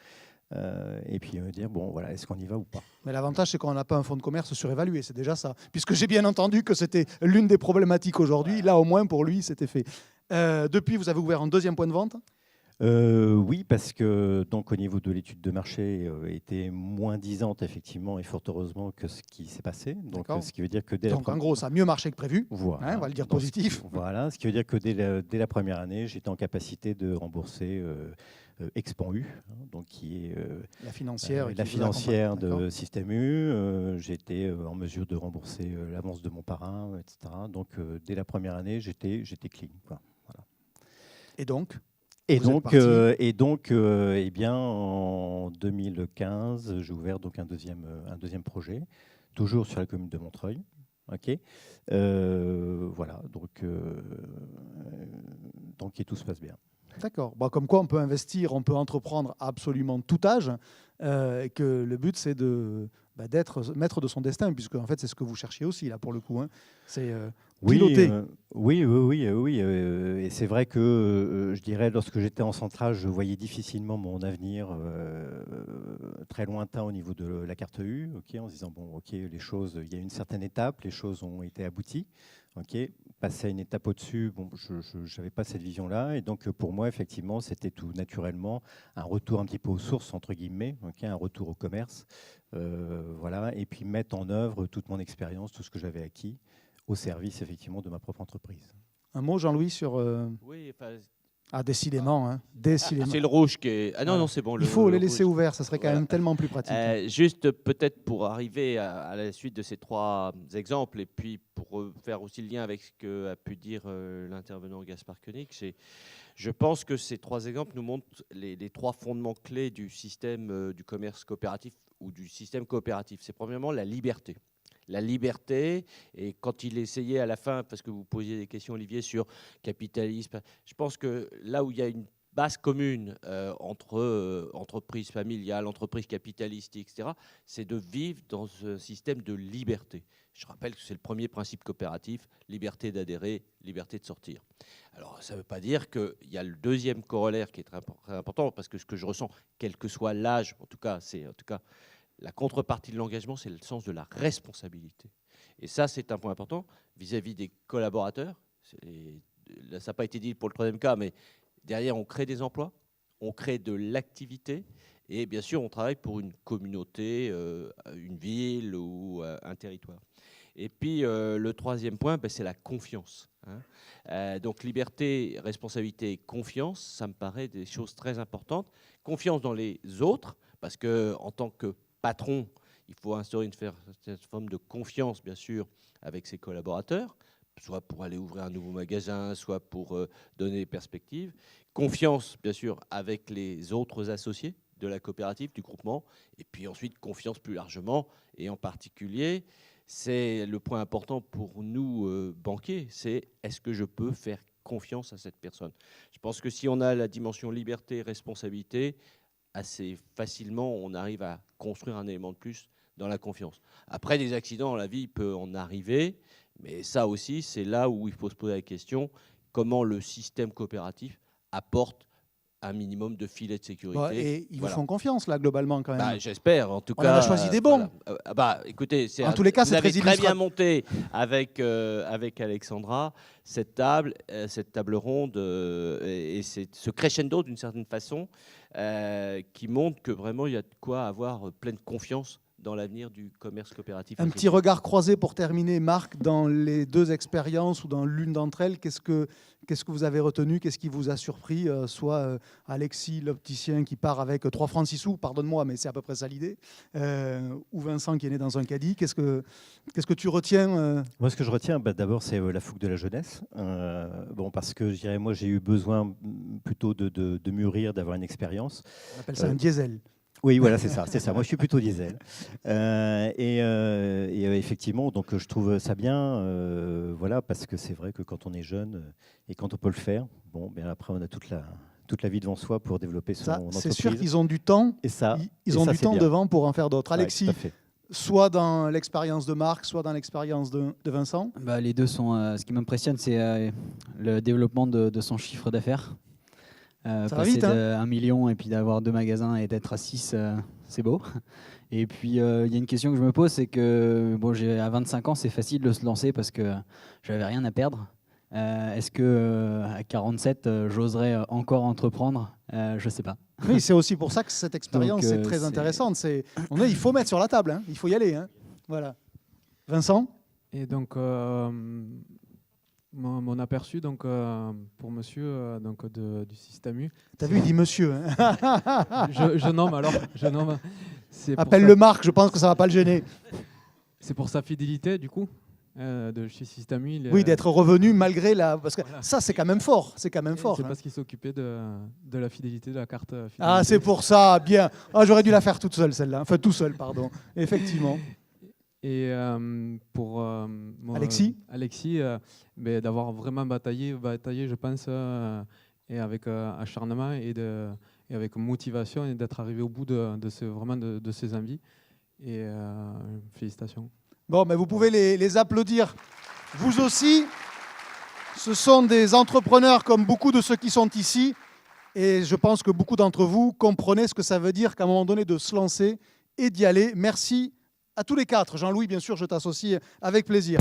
Et puis dire, bon, voilà, est-ce qu'on y va ou pas? Mais l'avantage, c'est qu'on n'a pas un fonds de commerce surévalué, c'est déjà ça. Puisque j'ai bien entendu que c'était l'une des problématiques aujourd'hui. Là, au moins, pour lui, c'était fait. Depuis, vous avez ouvert un deuxième point de vente? Oui, parce que donc, au niveau de l'étude de marché, était moins disante, effectivement, et fort heureusement que ce qui s'est passé. Donc, ce qui veut dire que dès Donc, en gros, ça a mieux marché que prévu. Voilà. On va le dire Donc, positif. Voilà, ce qui veut dire que dès la première année, j'étais en capacité de rembourser Expan U, donc qui est la financière, la financière de D'accord. Système U. J'étais en mesure de rembourser l'avance de mon parrain, etc. Donc, dès la première année, j'étais clean, quoi. Voilà. Et donc, Et vous êtes donc, eh bien, en 2015, j'ai ouvert donc un deuxième projet, toujours sur la commune de Montreuil. Voilà, donc et tout se passe bien. D'accord. Bon, comme quoi, on peut investir, on peut entreprendre à absolument tout âge. Que le but, c'est d'être maître de son destin, puisque en fait, c'est ce que vous cherchiez aussi, là, pour le coup. C'est piloter. Oui. Et c'est vrai que, je dirais, lorsque j'étais en centrale, je voyais difficilement mon avenir très lointain au niveau de la carte U, en se disant, bon, les choses, il y a une certaine étape, les choses ont été abouties. Passer à une étape au-dessus, bon, je n'avais pas cette vision-là. Et donc, pour moi, effectivement, c'était tout naturellement un retour un petit peu aux sources, entre guillemets, un retour au commerce. Voilà, et puis mettre en œuvre toute mon expérience, tout ce que j'avais acquis, au service, effectivement, de ma propre entreprise. Un mot, Jean-Louis, sur... Oui, enfin, Ah, décidément. Hein. Décidément. c'est le rouge qui est... Ah non, Ouais. non, c'est bon. Il faut le les laisser rouge. ouverts, ça serait quand Voilà. même tellement plus pratique. Juste peut-être pour arriver à la suite de ces 3 exemples et puis pour faire aussi le lien avec ce qu'a pu dire l'intervenant Gaspard Koenig, je pense que ces 3 exemples nous montrent les 3 fondements clés du système du commerce coopératif ou du système coopératif. C'est premièrement la liberté. La liberté, et quand il essayait à la fin, parce que vous posiez des questions, Olivier, sur capitalisme, je pense que là où il y a une base commune entre entreprise familiale, entreprise capitaliste, etc., c'est de vivre dans un système de liberté. Je rappelle que c'est le premier principe coopératif, liberté d'adhérer, liberté de sortir. Alors, ça ne veut pas dire qu'il y a le deuxième corollaire qui est très important, parce que ce que je ressens, quel que soit l'âge, en tout cas, la contrepartie de l'engagement, c'est le sens de la responsabilité. Et ça, c'est un point important vis-à-vis des collaborateurs. Là, ça n'a pas été dit pour le 3e cas, mais derrière, on crée des emplois, on crée de l'activité, et bien sûr, on travaille pour une communauté, une ville ou un territoire. Et puis, le 3e point, c'est la confiance. Donc, liberté, responsabilité, confiance, ça me paraît des choses très importantes. Confiance dans les autres, parce qu'en tant que patron, il faut instaurer une forme de confiance, bien sûr, avec ses collaborateurs, soit pour aller ouvrir un nouveau magasin, soit pour donner des perspectives. Confiance, bien sûr, avec les autres associés de la coopérative, du groupement. Et puis ensuite, confiance plus largement. Et en particulier, c'est le point important pour nous, banquiers, c'est est-ce que je peux faire confiance à cette personne? Je pense que si on a la dimension liberté, responsabilité, assez facilement, on arrive à construire un élément de plus dans la confiance. Après, des accidents dans la vie, il peut en arriver, mais ça aussi, c'est là où il faut se poser la question, comment le système coopératif apporte un minimum de filet de sécurité. Et ils vous font confiance, là, globalement, quand même. J'espère, en tout cas. On en a choisi des bons. Écoutez, en tous les cas, vous avez très bien monté avec Alexandra cette table ronde et ce crescendo, d'une certaine façon, qui montre que vraiment, il y a de quoi avoir pleine confiance dans l'avenir du commerce coopératif. Un petit regard croisé pour terminer, Marc, dans les 2 expériences ou dans l'une d'entre elles, qu'est-ce que vous avez retenu? Qu'est-ce qui vous a surpris? Soit Alexis, l'opticien, qui part avec 3 francs 6 sous, pardonne-moi, mais c'est à peu près ça l'idée, ou Vincent qui est né dans un caddie. Qu'est-ce que tu retiens? Moi, ce que je retiens, d'abord, c'est la fougue de la jeunesse. Parce que je dirais, moi, j'ai eu besoin plutôt de mûrir, d'avoir une expérience. On appelle ça un diesel. Oui, voilà, c'est ça. Moi, je suis plutôt diesel. Effectivement, donc je trouve ça bien, parce que c'est vrai que quand on est jeune et quand on peut le faire, après, on a toute la vie devant soi pour développer son entreprise. C'est sûr qu'ils ont du temps. Et ça, ils ont du temps bien. devant pour en faire d'autres. Alexis, ouais, soit dans l'expérience de Marc, soit dans l'expérience de Vincent. Les deux sont. Ce qui m'impressionne, c'est le développement de son chiffre d'affaires. Ça va passer vite, de 1 million et puis d'avoir 2 magasins et d'être à 6, c'est beau. Et puis il y a une question que je me pose, c'est que à 25 ans, c'est facile de se lancer parce que j'avais rien à perdre. Est-ce que à 47, j'oserais encore entreprendre? Je sais pas. Oui, c'est aussi pour ça que cette expérience est très intéressante. Il faut mettre sur la table, il faut y aller. Voilà. Vincent? Et donc, mon aperçu pour monsieur du système U. T'as vu, il dit monsieur. Je nomme alors. Appelle-le Marc, je pense que ça va pas le gêner. C'est pour sa fidélité, du coup, de chez Système U. Oui, d'être revenu malgré la... Parce que ça, c'est quand même fort. C'est quand même fort. C'est parce qu'il s'occupait de la fidélité, de la carte fidélité. Ah, c'est pour ça, bien. J'aurais dû la faire toute seule, celle-là. Enfin, tout seul, pardon. Effectivement. Et pour Alexis, d'avoir vraiment bataillé, je pense, et avec acharnement et avec motivation, et d'être arrivé au bout de ses envies. Et félicitations. Bon, mais vous pouvez les applaudir Vous aussi, ce sont des entrepreneurs comme beaucoup de ceux qui sont ici. Et je pense que beaucoup d'entre vous comprenez ce que ça veut dire qu'à un moment donné de se lancer et d'y aller. Merci à tous les quatre. Jean-Louis, bien sûr, je t'associe avec plaisir.